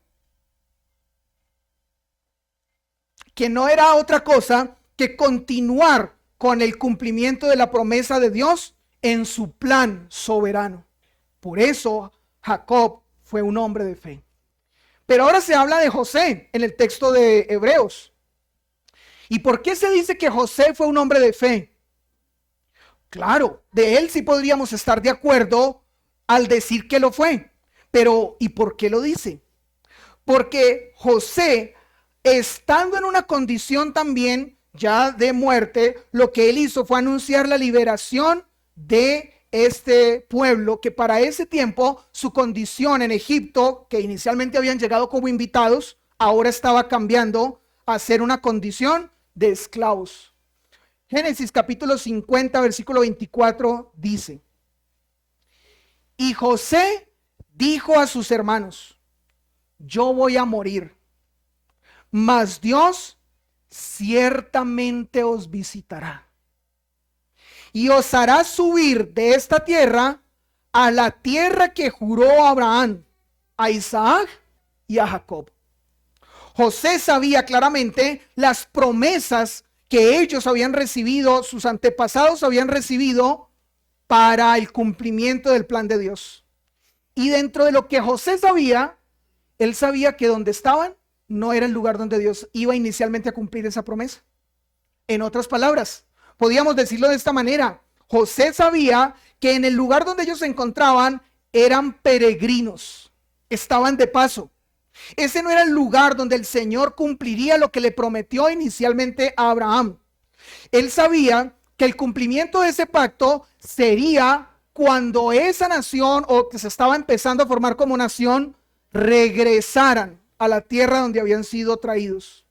que no era otra cosa que continuar con el cumplimiento de la promesa de Dios en su plan soberano. Por eso Jacob fue un hombre de fe. Pero ahora se habla de José en el texto de Hebreos. ¿Y por qué se dice que José fue un hombre de fe? Claro, de él sí podríamos estar de acuerdo al decir que lo fue. Pero ¿y por qué lo dice? Porque José, estando en una condición también ya de muerte, lo que él hizo fue anunciar la liberación de este pueblo que para ese tiempo su condición en Egipto, que inicialmente habían llegado como invitados, ahora estaba cambiando a ser una condición de esclavos. Génesis capítulo 50, versículo 24 dice: y José dijo a sus hermanos: yo voy a morir, mas Dios ciertamente os visitará y os hará subir de esta tierra a la tierra que juró a Abraham, a Isaac y a Jacob. José sabía claramente las promesas que ellos habían recibido, sus antepasados habían recibido para el cumplimiento del plan de Dios. Y dentro de lo que José sabía, él sabía que donde estaban no era el lugar donde Dios iba inicialmente a cumplir esa promesa. En otras palabras, podíamos decirlo de esta manera: José sabía que en el lugar donde ellos se encontraban eran peregrinos, estaban de paso. Ese no era el lugar donde el Señor cumpliría lo que le prometió inicialmente a Abraham. Él sabía que el cumplimiento de ese pacto sería cuando esa nación, o que se estaba empezando a formar como nación, regresaran a la tierra donde habían sido traídos.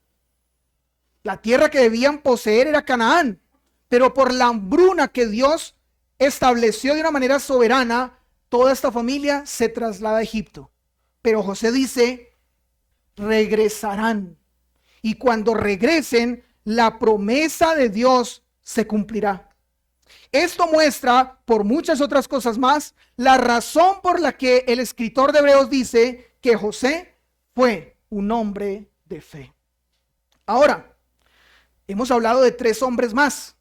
La tierra que debían poseer era Canaán, pero por la hambruna que Dios estableció de una manera soberana, toda esta familia se traslada a Egipto. Pero José dice: regresarán, y cuando regresen, la promesa de Dios se cumplirá. Esto muestra, por muchas otras cosas más, la razón por la que el escritor de Hebreos dice que José fue un hombre de fe. Ahora, hemos hablado de 3 hombres más,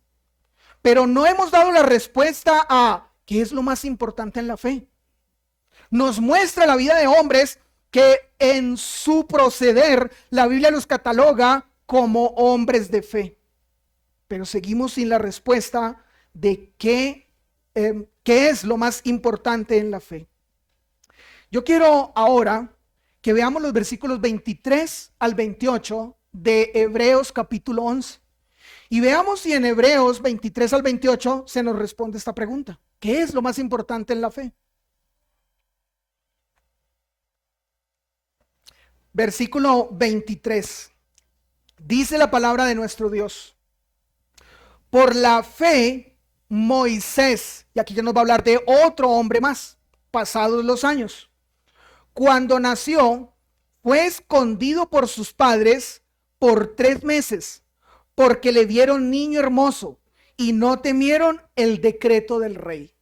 pero no hemos dado la respuesta a qué es lo más importante en la fe. Nos muestra la vida de hombres que en su proceder la Biblia los cataloga como hombres de fe, pero seguimos sin la respuesta de qué es lo más importante en la fe. Yo quiero ahora que veamos los versículos 23 al 28 de Hebreos capítulo 11 y veamos si en Hebreos 23 al 28 se nos responde esta pregunta: ¿qué es lo más importante en la fe? Versículo 23. Dice la palabra de nuestro Dios: por la fe Moisés, y aquí ya nos va a hablar de otro hombre más, pasados los años, cuando nació, fue escondido por sus padres por 3 meses, porque le vieron niño hermoso y no temieron el decreto del rey.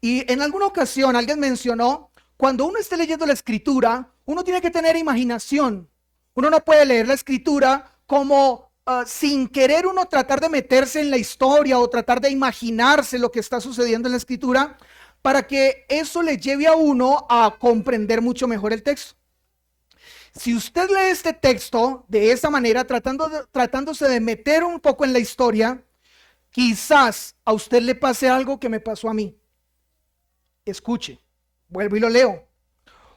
Y en alguna ocasión alguien mencionó: cuando uno esté leyendo la escritura, uno tiene que tener imaginación. Uno no puede leer la escritura como sin querer uno tratar de meterse en la historia o tratar de imaginarse lo que está sucediendo en la escritura, para que eso le lleve a uno a comprender mucho mejor el texto. Si usted lee este texto de esa manera, tratándose de meter un poco en la historia, quizás a usted le pase algo que me pasó a mí. Escuche, vuelvo y lo leo.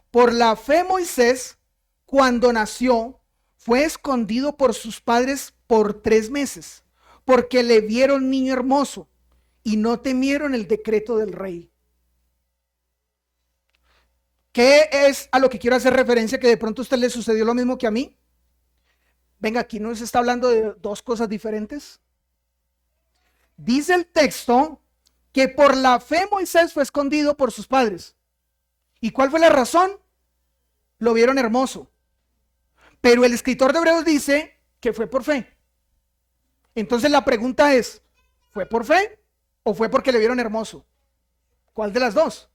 Por la fe Moisés, cuando nació, fue escondido por sus padres por 3 meses, porque le vieron niño hermoso y no temieron el decreto del rey. ¿Qué es a lo que quiero hacer referencia? Que de pronto a usted le sucedió lo mismo que a mí. Venga, aquí no se está hablando de 2 cosas diferentes. Dice el texto que por la fe Moisés fue escondido por sus padres. ¿Y cuál fue la razón? Lo vieron hermoso. Pero el escritor de Hebreos dice que fue por fe. Entonces la pregunta es: ¿fue por fe o fue porque le vieron hermoso? ¿Cuál de las 2?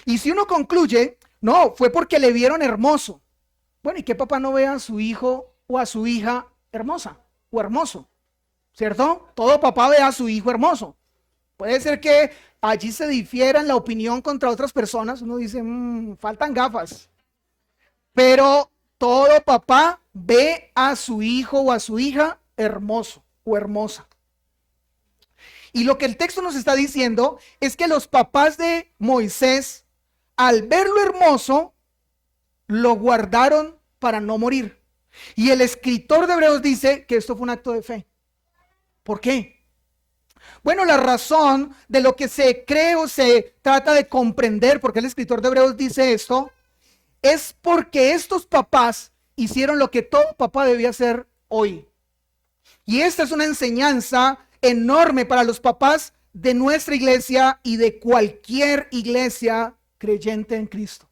Y si uno concluye: no, fue porque le vieron hermoso. Bueno, ¿y qué papá no ve a su hijo o a su hija hermosa o hermoso? ¿Cierto? Todo papá ve a su hijo hermoso. Puede ser que allí se difieran la opinión contra otras personas. Uno dice: faltan gafas. Pero todo papá ve a su hijo o a su hija hermoso o hermosa. Y lo que el texto nos está diciendo es que los papás de Moisés, al verlo hermoso, lo guardaron para no morir. Y el escritor de Hebreos dice que esto fue un acto de fe. ¿Por qué? Bueno, la razón de lo que se cree o se trata de comprender, porque el escritor de Hebreos dice esto, es porque estos papás hicieron lo que todo papá debía hacer hoy. Y esta es una enseñanza enorme para los papás de nuestra iglesia y de cualquier iglesia creyente en Cristo.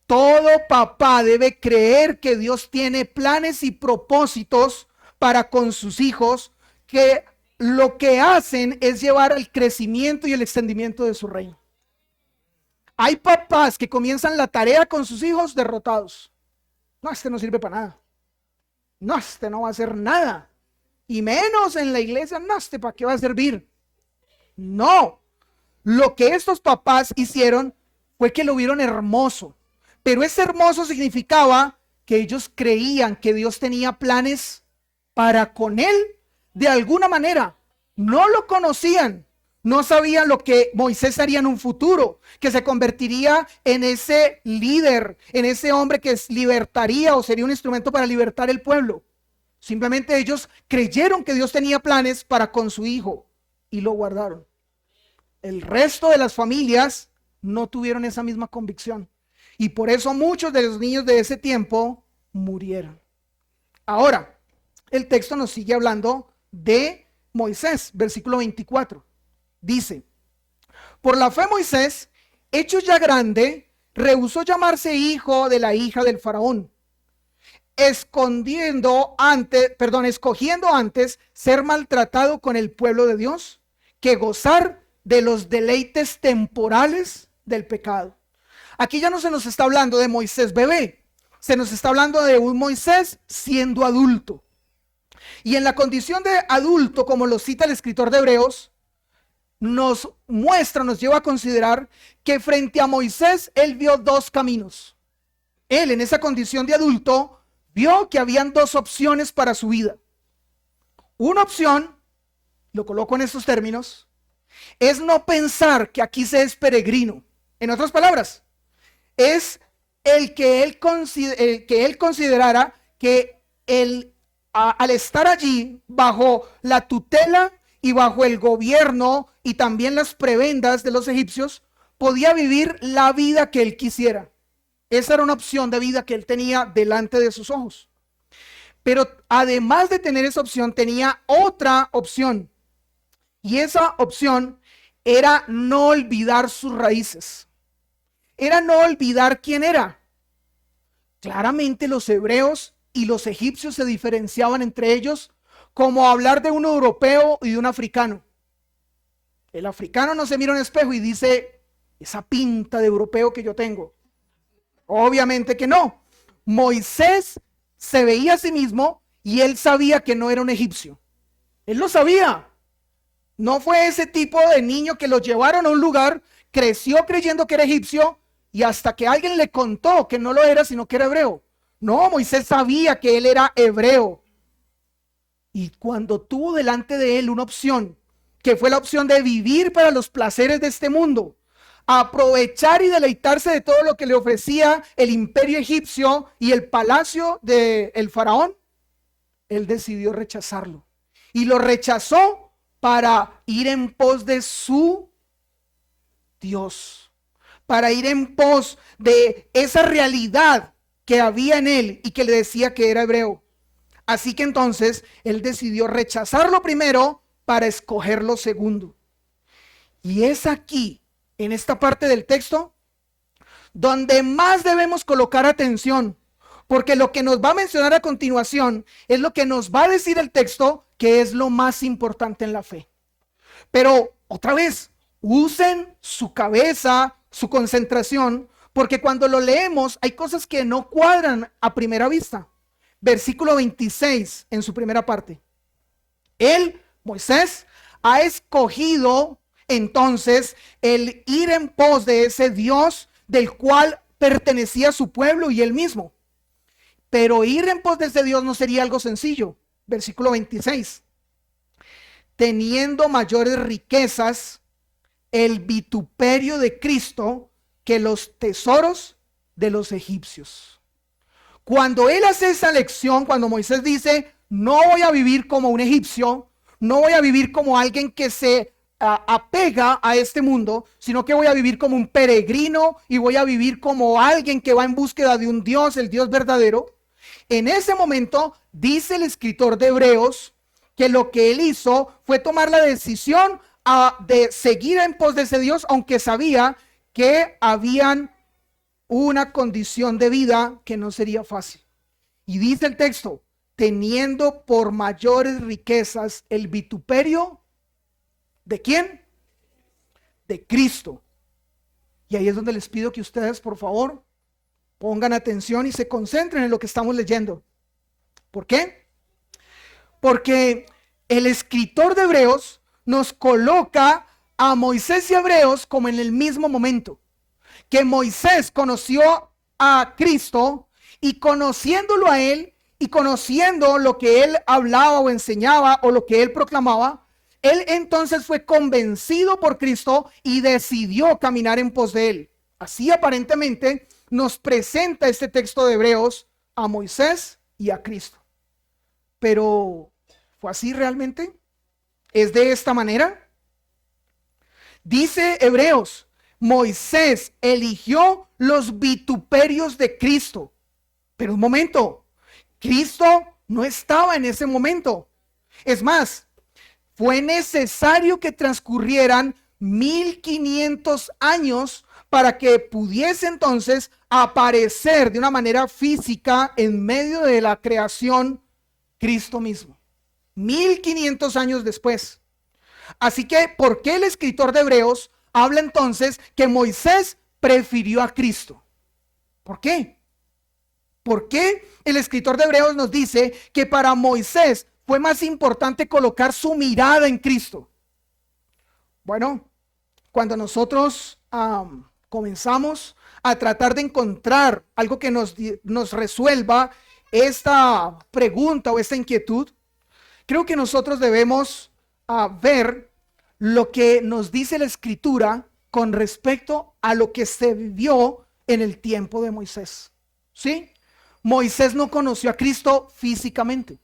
Todo papá debe creer que Dios tiene planes y propósitos para con sus hijos, que lo que hacen es llevar al crecimiento y el extendimiento de su reino. Hay papás que comienzan la tarea con sus hijos derrotados. No, este no sirve para nada. No, este no va a hacer nada. Y menos en la iglesia, no, este para qué va a servir. No. Lo que estos papás hicieron fue que lo vieron hermoso. Pero ese hermoso significaba que ellos creían que Dios tenía planes para con él de alguna manera. No lo conocían. No sabían lo que Moisés haría en un futuro, que se convertiría en ese líder, en ese hombre que libertaría o sería un instrumento para libertar el pueblo. Simplemente ellos creyeron que Dios tenía planes para con su hijo y lo guardaron. El resto de las familias no tuvieron esa misma convicción. Y por eso muchos de los niños de ese tiempo murieron. Ahora, el texto nos sigue hablando de Moisés, versículo 24. Dice: por la fe Moisés, hecho ya grande, rehusó llamarse hijo de la hija del faraón, escogiendo antes ser maltratado con el pueblo de Dios que gozar de los deleites temporales del pecado. Aquí ya no se nos está hablando de Moisés bebé, se nos está hablando de un Moisés siendo adulto. Y en la condición de adulto, como lo cita el escritor de Hebreos, nos lleva a considerar que frente a Moisés, él vio dos caminos. Él, en esa condición de adulto, vio que habían dos opciones para su vida. Una opción, lo coloco en estos términos, es no pensar que aquí se es peregrino. En otras palabras, es el que él considerara que al estar allí bajo la tutela y bajo el gobierno y también las prebendas de los egipcios, podía vivir la vida que él quisiera. Esa era una opción de vida que él tenía delante de sus ojos. Pero además de tener esa opción, tenía otra opción. Y esa opción era no olvidar sus raíces. Era no olvidar quién era. Claramente los hebreos y los egipcios se diferenciaban entre ellos, como hablar de un europeo y de un africano. El africano no se mira en un espejo y dice: esa pinta de europeo que yo tengo. Obviamente que no. Moisés se veía a sí mismo y él sabía que no era un egipcio. Él lo sabía. No fue ese tipo de niño que lo llevaron a un lugar, creció creyendo que era egipcio y hasta que alguien le contó que no lo era, sino que era hebreo. No, Moisés sabía que él era hebreo. Y cuando tuvo delante de él una opción, que fue la opción de vivir para los placeres de este mundo, aprovechar y deleitarse de todo lo que le ofrecía el imperio egipcio y el palacio del faraón, él decidió rechazarlo. Y lo rechazó para ir en pos de su Dios, para ir en pos de esa realidad que había en él y que le decía que era hebreo. Así que entonces él decidió rechazarlo primero para escoger lo segundo. Y es aquí, en esta parte del texto, donde más debemos colocar atención, porque lo que nos va a mencionar a continuación es lo que nos va a decir el texto, que es lo más importante en la fe. Pero otra vez, usen su cabeza, su concentración, porque cuando lo leemos hay cosas que no cuadran a primera vista. Versículo 26 en su primera parte. Él, Moisés, ha escogido entonces el ir en pos de ese Dios del cual pertenecía su pueblo y él mismo. Pero ir en pos de ese Dios no sería algo sencillo. Versículo 26. Teniendo mayores riquezas, el vituperio de Cristo que los tesoros de los egipcios. Cuando él hace esa lección, cuando Moisés dice: no voy a vivir como un egipcio, no voy a vivir como alguien que se apega a este mundo, sino que voy a vivir como un peregrino y voy a vivir como alguien que va en búsqueda de un Dios, el Dios verdadero. En ese momento dice el escritor de Hebreos que lo que él hizo fue tomar la decisión de seguir en pos de ese Dios, aunque sabía que habían una condición de vida que no sería fácil. Y dice el texto, teniendo por mayores riquezas el vituperio, ¿de quién? De Cristo. Y ahí es donde les pido que ustedes, por favor, pongan atención y se concentren en lo que estamos leyendo. ¿Por qué? Porque el escritor de Hebreos nos coloca a Moisés y a Hebreos como en el mismo momento. Que Moisés conoció a Cristo y conociéndolo a él y conociendo lo que él hablaba o enseñaba o lo que él proclamaba, él entonces fue convencido por Cristo y decidió caminar en pos de él. Así aparentemente nos presenta este texto de Hebreos a Moisés y a Cristo. Pero, ¿fue así realmente? ¿Es de esta manera? Dice Hebreos, Moisés eligió los vituperios de Cristo. Pero un momento, Cristo no estaba en ese momento. Es más, fue necesario que transcurrieran 1500 años para que pudiese entonces aparecer de una manera física en medio de la creación Cristo mismo. 1500 años después. Así que, ¿por qué el escritor de Hebreos habla entonces que Moisés prefirió a Cristo? ¿Por qué? ¿Por qué el escritor de Hebreos nos dice que para Moisés fue más importante colocar su mirada en Cristo? Bueno, cuando nosotros comenzamos a tratar de encontrar algo que nos resuelva esta pregunta o esta inquietud, creo que nosotros debemos ver lo que nos dice la Escritura con respecto a lo que se vivió en el tiempo de Moisés. ¿Sí? Moisés no conoció a Cristo físicamente.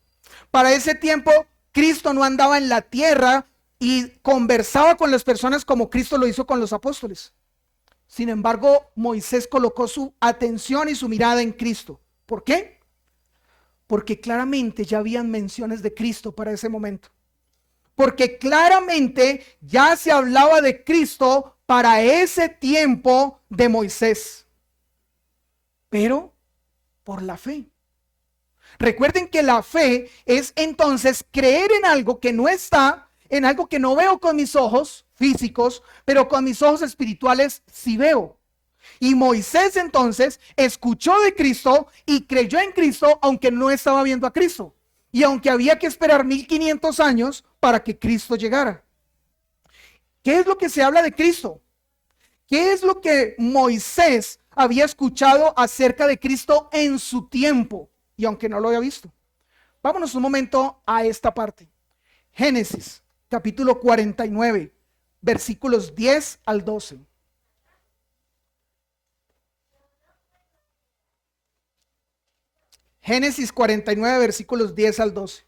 Para ese tiempo, Cristo no andaba en la tierra y conversaba con las personas como Cristo lo hizo con los apóstoles. Sin embargo, Moisés colocó su atención y su mirada en Cristo. ¿Por qué? Porque claramente ya habían menciones de Cristo para ese momento. Porque claramente ya se hablaba de Cristo para ese tiempo de Moisés. Pero por la fe. Recuerden que la fe es entonces creer en algo que no está, en algo que no veo con mis ojos físicos, pero con mis ojos espirituales sí veo. Y Moisés entonces escuchó de Cristo y creyó en Cristo aunque no estaba viendo a Cristo. Y aunque había que esperar 1500 años para que Cristo llegara. ¿Qué es lo que se habla de Cristo? ¿Qué es lo que Moisés había escuchado acerca de Cristo en su tiempo? Y aunque no lo había visto. Vámonos un momento a esta parte. Génesis, capítulo 49, versículos 10 al 12. Génesis 49, versículos 10 al 12.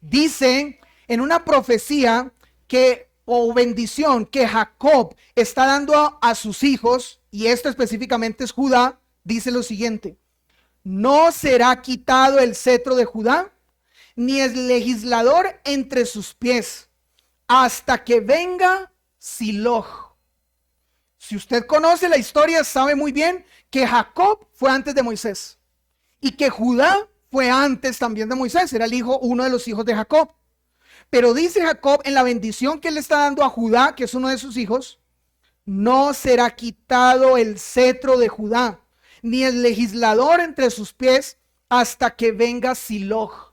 Dice en una profecía que, o bendición, que Jacob está dando a sus hijos, y esto específicamente es Judá, dice lo siguiente: no será quitado el cetro de Judá, ni el legislador entre sus pies, hasta que venga Siloj. Si usted conoce la historia, sabe muy bien que Jacob fue antes de Moisés. Y que Judá fue antes también de Moisés, era el hijo, uno de los hijos de Jacob. Pero dice Jacob en la bendición que le está dando a Judá, que es uno de sus hijos, no será quitado el cetro de Judá, ni el legislador entre sus pies, hasta que venga Siloj.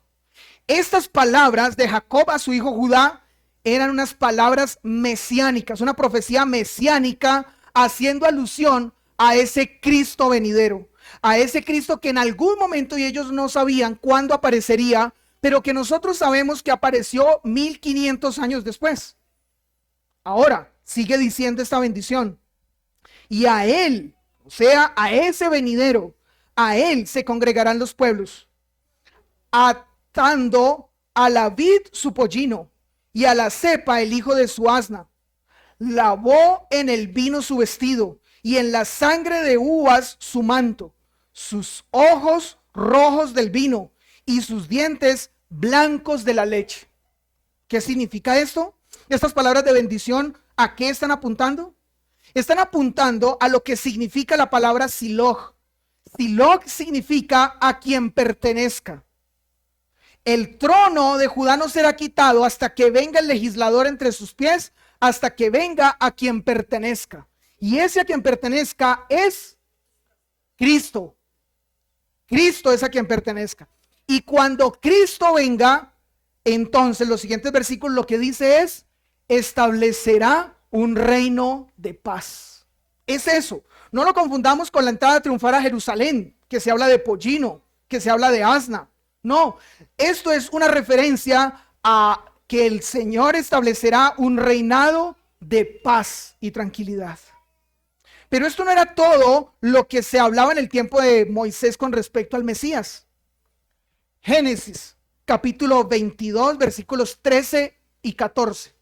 Estas palabras de Jacob a su hijo Judá eran unas palabras mesiánicas, una profecía mesiánica haciendo alusión a ese Cristo venidero. A ese Cristo que en algún momento, y ellos no sabían cuándo aparecería, pero que nosotros sabemos que apareció 1500 años después. Ahora, sigue diciendo esta bendición. Y a él, o sea, a ese venidero, a él se congregarán los pueblos, atando a la vid su pollino, y a la cepa el hijo de su asna. Lavó en el vino su vestido, y en la sangre de uvas su manto, sus ojos rojos del vino, y sus dientes blancos de la leche. ¿Qué significa esto? Estas palabras de bendición, ¿a qué están apuntando? Están apuntando a lo que significa la palabra Siloh. Siloh significa a quien pertenezca. El trono de Judá no será quitado hasta que venga el legislador entre sus pies, hasta que venga a quien pertenezca. Y ese a quien pertenezca es Cristo. Cristo es a quien pertenezca. Y cuando Cristo venga, entonces los siguientes versículos lo que dice es, establecerá un reino de paz. Es eso. No lo confundamos con la entrada triunfal a Jerusalén, que se habla de pollino, que se habla de asna. No, esto es una referencia a que el Señor establecerá un reinado de paz y tranquilidad. Pero esto no era todo lo que se hablaba en el tiempo de Moisés con respecto al Mesías. Génesis, capítulo 22, versículos 13 y 14.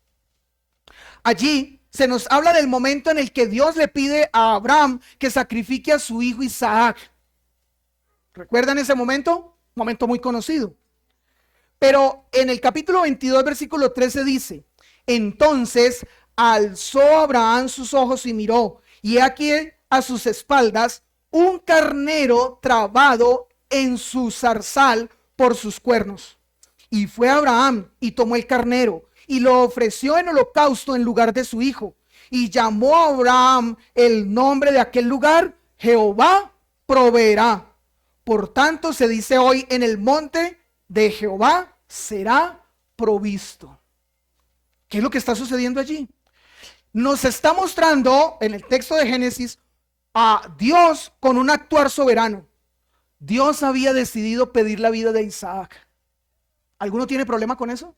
Allí se nos habla del momento en el que Dios le pide a Abraham que sacrifique a su hijo Isaac. ¿Recuerdan ese momento? Momento muy conocido. Pero en el capítulo 22, versículo 13 dice, entonces alzó Abraham sus ojos y miró, y aquí a sus espaldas un carnero trabado en su zarzal por sus cuernos. Y fue Abraham y tomó el carnero y lo ofreció en holocausto en lugar de su hijo. Y llamó a Abraham el nombre de aquel lugar, Jehová proveerá. Por tanto se dice hoy, en el monte de Jehová será provisto. ¿Qué es lo que está sucediendo allí? Nos está mostrando en el texto de Génesis a Dios con un actuar soberano. Dios había decidido pedir la vida de Isaac. ¿Alguno tiene problema con eso?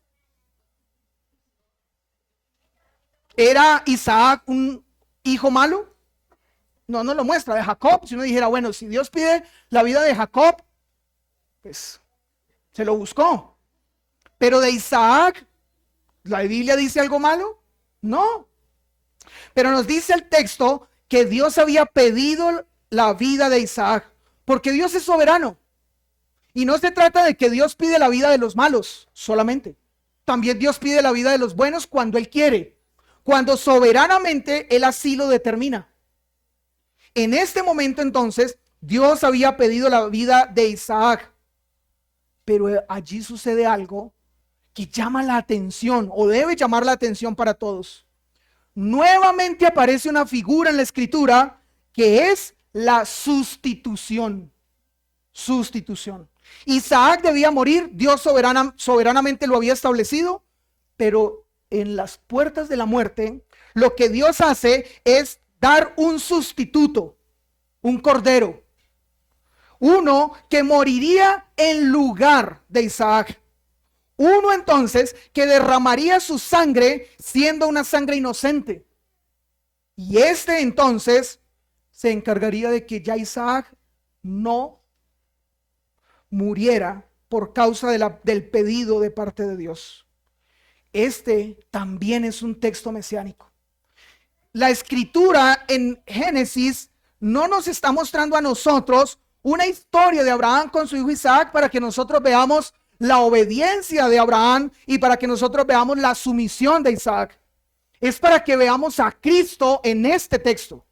¿Era Isaac un hijo malo? No lo muestra. De Jacob, si uno dijera, bueno, si Dios pide la vida de Jacob, pues se lo buscó. Pero de Isaac, ¿la Biblia dice algo malo? No. Pero nos dice el texto que Dios había pedido la vida de Isaac, porque Dios es soberano. Y no se trata de que Dios pide la vida de los malos solamente. También Dios pide la vida de los buenos cuando Él quiere, cuando soberanamente Él así lo determina. En este momento entonces, Dios había pedido la vida de Isaac, pero allí sucede algo que llama la atención o debe llamar la atención para todos. Nuevamente aparece una figura en la escritura que es la sustitución. Sustitución. Isaac debía morir, Dios soberanamente lo había establecido, pero en las puertas de la muerte, lo que Dios hace es dar un sustituto, un cordero, uno que moriría en lugar de Isaac. Uno entonces que derramaría su sangre siendo una sangre inocente. Y este entonces se encargaría de que ya Isaac no muriera por causa del pedido de parte de Dios. Este también es un texto mesiánico. La escritura en Génesis no nos está mostrando a nosotros una historia de Abraham con su hijo Isaac para que nosotros veamos la obediencia de Abraham y para que nosotros veamos la sumisión de Isaac. Es para que veamos a Cristo en este texto.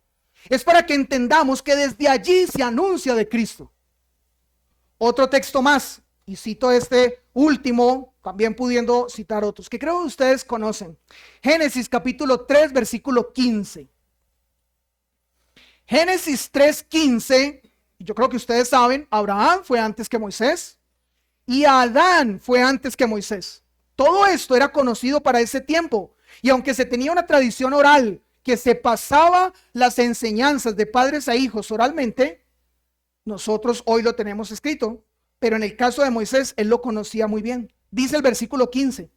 Es para que entendamos que desde allí se anuncia de Cristo. Otro texto más, y cito este último, también pudiendo citar otros, que creo que ustedes conocen. Génesis capítulo 3, versículo 15. Génesis 3:15, yo creo que ustedes saben, Abraham fue antes que Moisés y Adán fue antes que Moisés. Todo esto era conocido para ese tiempo, y aunque se tenía una tradición oral que se pasaba las enseñanzas de padres a hijos oralmente, nosotros hoy lo tenemos escrito, pero en el caso de Moisés, él lo conocía muy bien. Dice el versículo 15,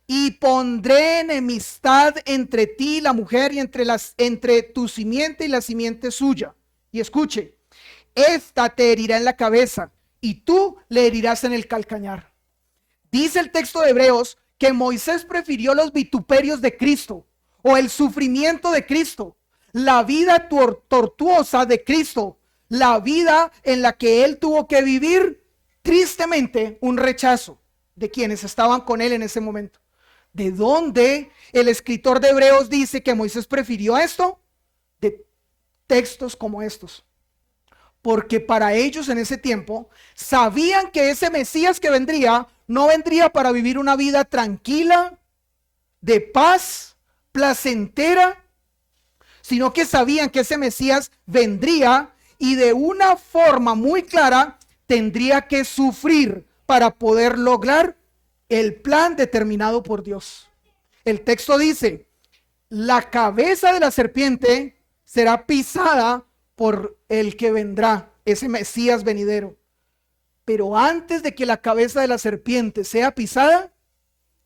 y pondré enemistad entre ti y la mujer y entre tu simiente y la simiente suya. Y escuche, esta te herirá en la cabeza y tú le herirás en el calcañar. Dice el texto de Hebreos que Moisés prefirió los vituperios de Cristo o el sufrimiento de Cristo, la vida tortuosa de Cristo, la vida en la que él tuvo que vivir tristemente un rechazo de quienes estaban con él en ese momento. ¿De dónde el escritor de Hebreos dice que Moisés prefirió esto? De textos como estos. Porque para ellos en ese tiempo sabían que ese Mesías que vendría no vendría para vivir una vida tranquila, de paz, placentera, sino que sabían que ese Mesías vendría y de una forma muy clara tendría que sufrir para poder lograr el plan determinado por Dios. El texto dice, la cabeza de la serpiente será pisada por el que vendrá, ese Mesías venidero. Pero antes de que la cabeza de la serpiente sea pisada,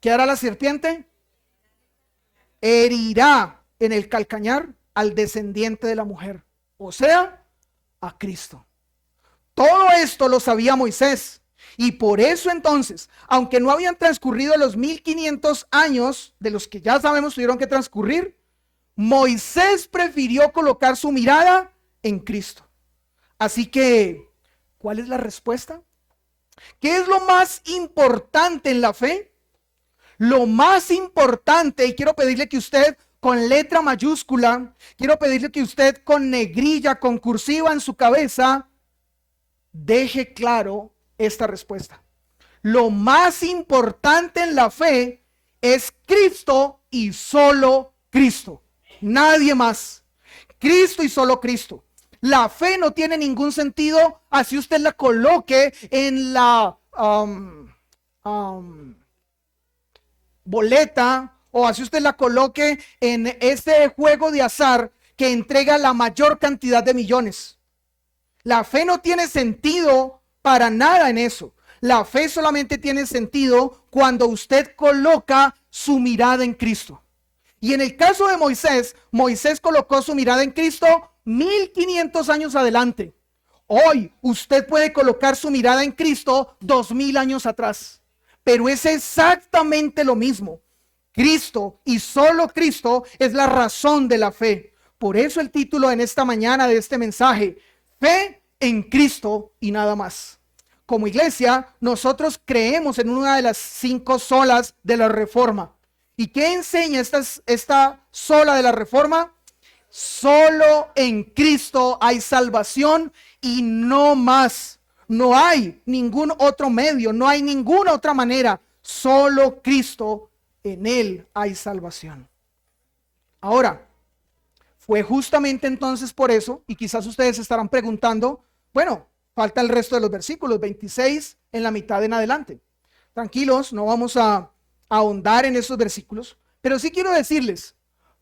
¿qué hará la serpiente? Herirá en el calcañar al descendiente de la mujer, o sea, a Cristo. Todo esto lo sabía Moisés, y por eso entonces, aunque no habían transcurrido los 1500 años de los que ya sabemos tuvieron que transcurrir, Moisés prefirió colocar su mirada en Cristo. Así que, ¿cuál es la respuesta? ¿Qué es lo más importante en la fe? Lo más importante, y quiero pedirle que usted con letra mayúscula, quiero pedirle que usted con negrilla, con cursiva en su cabeza, deje claro esta respuesta. Lo más importante en la fe es Cristo y solo Cristo. Nadie más. Cristo y solo Cristo. La fe no tiene ningún sentido así usted la coloque en la boleta o así usted la coloque en ese juego de azar que entrega la mayor cantidad de millones. La fe no tiene sentido para nada en eso. La fe solamente tiene sentido cuando usted coloca su mirada en Cristo. Y en el caso de Moisés, Moisés colocó su mirada en Cristo 1500 años adelante. Hoy usted puede colocar su mirada en Cristo 2000 años atrás. Pero es exactamente lo mismo. Cristo y solo Cristo es la razón de la fe. Por eso el título en esta mañana de este mensaje, fe en Cristo y nada más. Como iglesia, nosotros creemos en una de las 5 solas de la Reforma. ¿Y qué enseña esta sola de la Reforma? Solo en Cristo hay salvación y no más. No hay ningún otro medio, no hay ninguna otra manera. Solo Cristo, en Él hay salvación. Ahora, fue justamente entonces por eso, y quizás ustedes se estarán preguntando, bueno, falta el resto de los versículos, 26 en la mitad en adelante. Tranquilos, no vamos a ahondar en esos versículos, pero sí quiero decirles,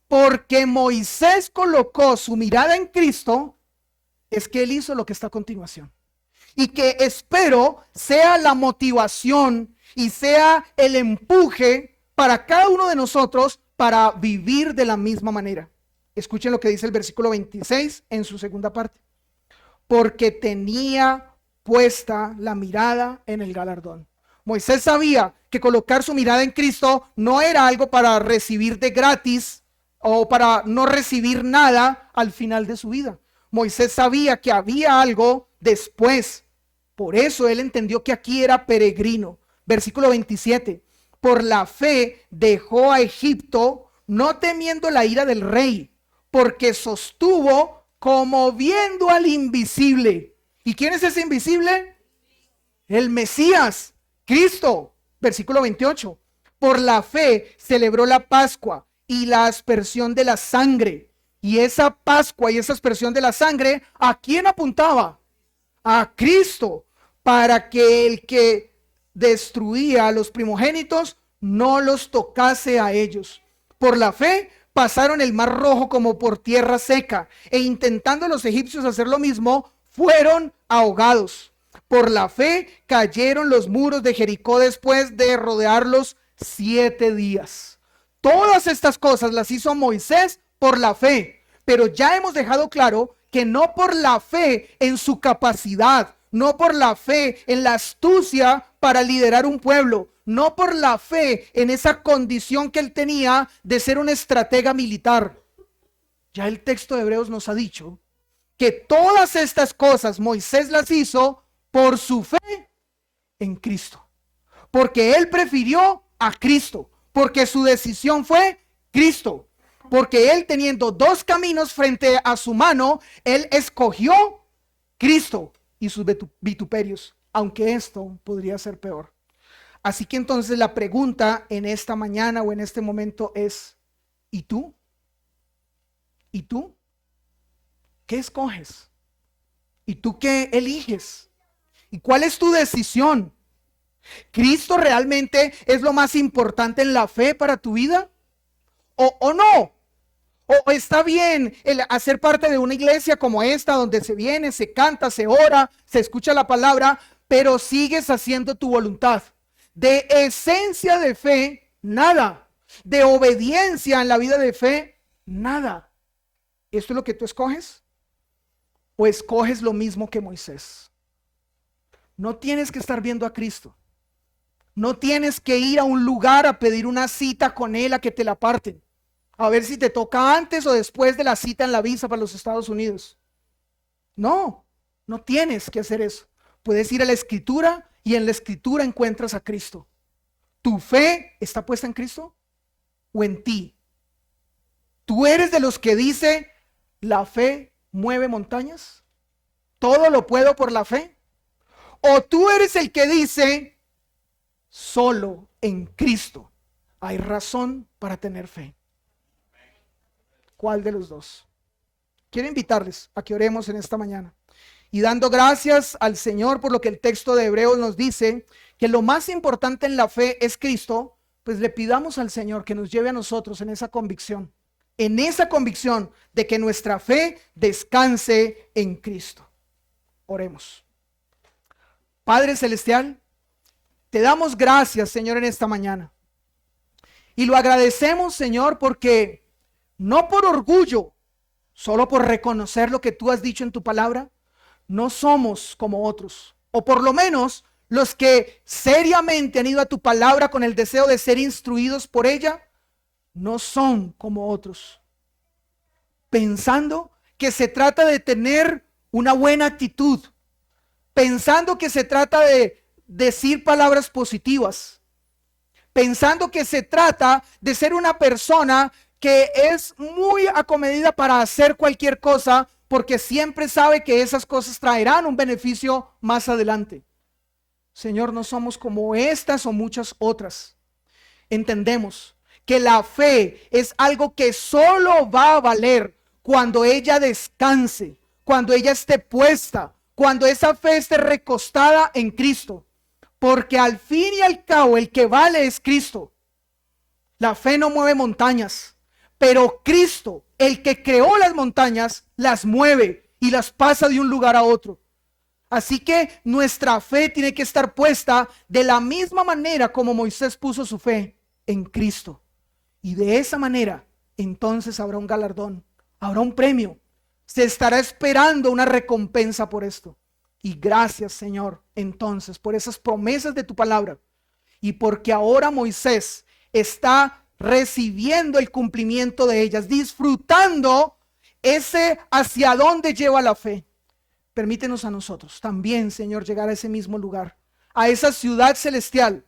porque Moisés colocó su mirada en Cristo, es que él hizo lo que está a continuación. Y que espero sea la motivación y sea el empuje para cada uno de nosotros para vivir de la misma manera. Escuchen lo que dice el versículo 26 en su segunda parte. Porque tenía puesta la mirada en el galardón. Moisés sabía que colocar su mirada en Cristo no era algo para recibir de gratis o para no recibir nada al final de su vida. Moisés sabía que había algo después. Por eso él entendió que aquí era peregrino. Versículo 27. Por la fe dejó a Egipto, no temiendo la ira del rey, porque sostuvo como viendo al invisible. ¿Y quién es ese invisible? El Mesías, Cristo. Versículo 28. Por la fe celebró la Pascua y la aspersión de la sangre. Y esa Pascua y esa aspersión de la sangre, ¿a quién apuntaba? A Cristo, para que el que destruía a los primogénitos no los tocase a ellos. Por la fe pasaron el mar Rojo como por tierra seca, e intentando los egipcios hacer lo mismo, fueron ahogados. Por la fe cayeron los muros de Jericó después de rodearlos 7 días. Todas estas cosas las hizo Moisés por la fe, pero ya hemos dejado claro que no por la fe en su capacidad, no por la fe en la astucia para liderar un pueblo, no por la fe en esa condición que él tenía de ser un estratega militar. Ya el texto de Hebreos nos ha dicho que todas estas cosas Moisés las hizo por su fe en Cristo, porque él prefirió a Cristo, porque su decisión fue Cristo, porque él, teniendo dos caminos frente a su mano, él escogió Cristo y sus vituperios, aunque esto podría ser peor. Así que entonces la pregunta en esta mañana o en este momento es, ¿y tú? ¿Y tú? ¿Qué escoges? ¿Y tú qué eliges? ¿Y cuál es tu decisión? ¿Cristo realmente es lo más importante en la fe para tu vida? ¿O no? ¿O está bien el hacer parte de una iglesia como esta, donde se viene, se canta, se ora, se escucha la palabra, pero sigues haciendo tu voluntad? De esencia de fe, nada. De obediencia en la vida de fe, nada. ¿Esto es lo que tú escoges? ¿O escoges lo mismo que Moisés? No tienes que estar viendo a Cristo. No tienes que ir a un lugar a pedir una cita con él a que te la parten. A ver si te toca antes o después de la cita en la visa para los Estados Unidos. No, no tienes que hacer eso. Puedes ir a la Escritura y en la Escritura encuentras a Cristo. ¿Tu fe está puesta en Cristo o en ti? ¿Tú eres de los que dice la fe mueve montañas? ¿Todo lo puedo por la fe? ¿O tú eres el que dice solo en Cristo hay razón para tener fe? ¿Cuál de los dos? Quiero invitarles a que oremos en esta mañana y dando gracias al Señor por lo que el texto de Hebreos nos dice, que lo más importante en la fe es Cristo, pues le pidamos al Señor que nos lleve a nosotros en esa convicción de que nuestra fe descanse en Cristo. Oremos. Padre Celestial, te damos gracias, Señor, en esta mañana. Y lo agradecemos, Señor, porque no por orgullo, solo por reconocer lo que tú has dicho en tu palabra, no somos como otros. O por lo menos los que seriamente han ido a tu palabra con el deseo de ser instruidos por ella, no son como otros. Pensando que se trata de tener una buena actitud, pensando que se trata de decir palabras positivas, pensando que se trata de ser una persona que es muy acomedida para hacer cualquier cosa porque siempre sabe que esas cosas traerán un beneficio más adelante. Señor, no somos como estas o muchas otras. Entendemos que la fe es algo que solo va a valer cuando ella descanse, cuando ella esté puesta, cuando esa fe esté recostada en Cristo. Porque al fin y al cabo el que vale es Cristo. La fe no mueve montañas, pero Cristo, el que creó las montañas, las mueve y las pasa de un lugar a otro. Así que nuestra fe tiene que estar puesta de la misma manera como Moisés puso su fe en Cristo. Y de esa manera, entonces habrá un galardón, habrá un premio. Se estará esperando una recompensa por esto. Y gracias, Señor, entonces, por esas promesas de tu palabra. Y porque ahora Moisés está recibiendo el cumplimiento de ellas, disfrutando ese hacia dónde lleva la fe. Permítenos a nosotros también, Señor, llegar a ese mismo lugar, a esa ciudad celestial,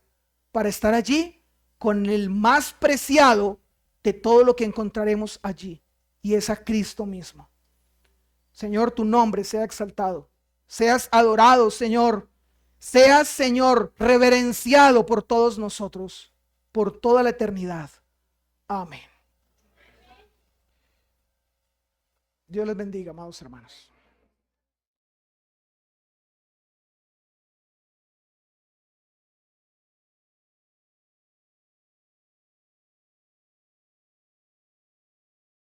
para estar allí con el más preciado de todo lo que encontraremos allí, y es a Cristo mismo. Señor, tu nombre sea exaltado, seas adorado, Señor, seas, Señor, reverenciado por todos nosotros, por toda la eternidad. Amén. Dios les bendiga, amados hermanos.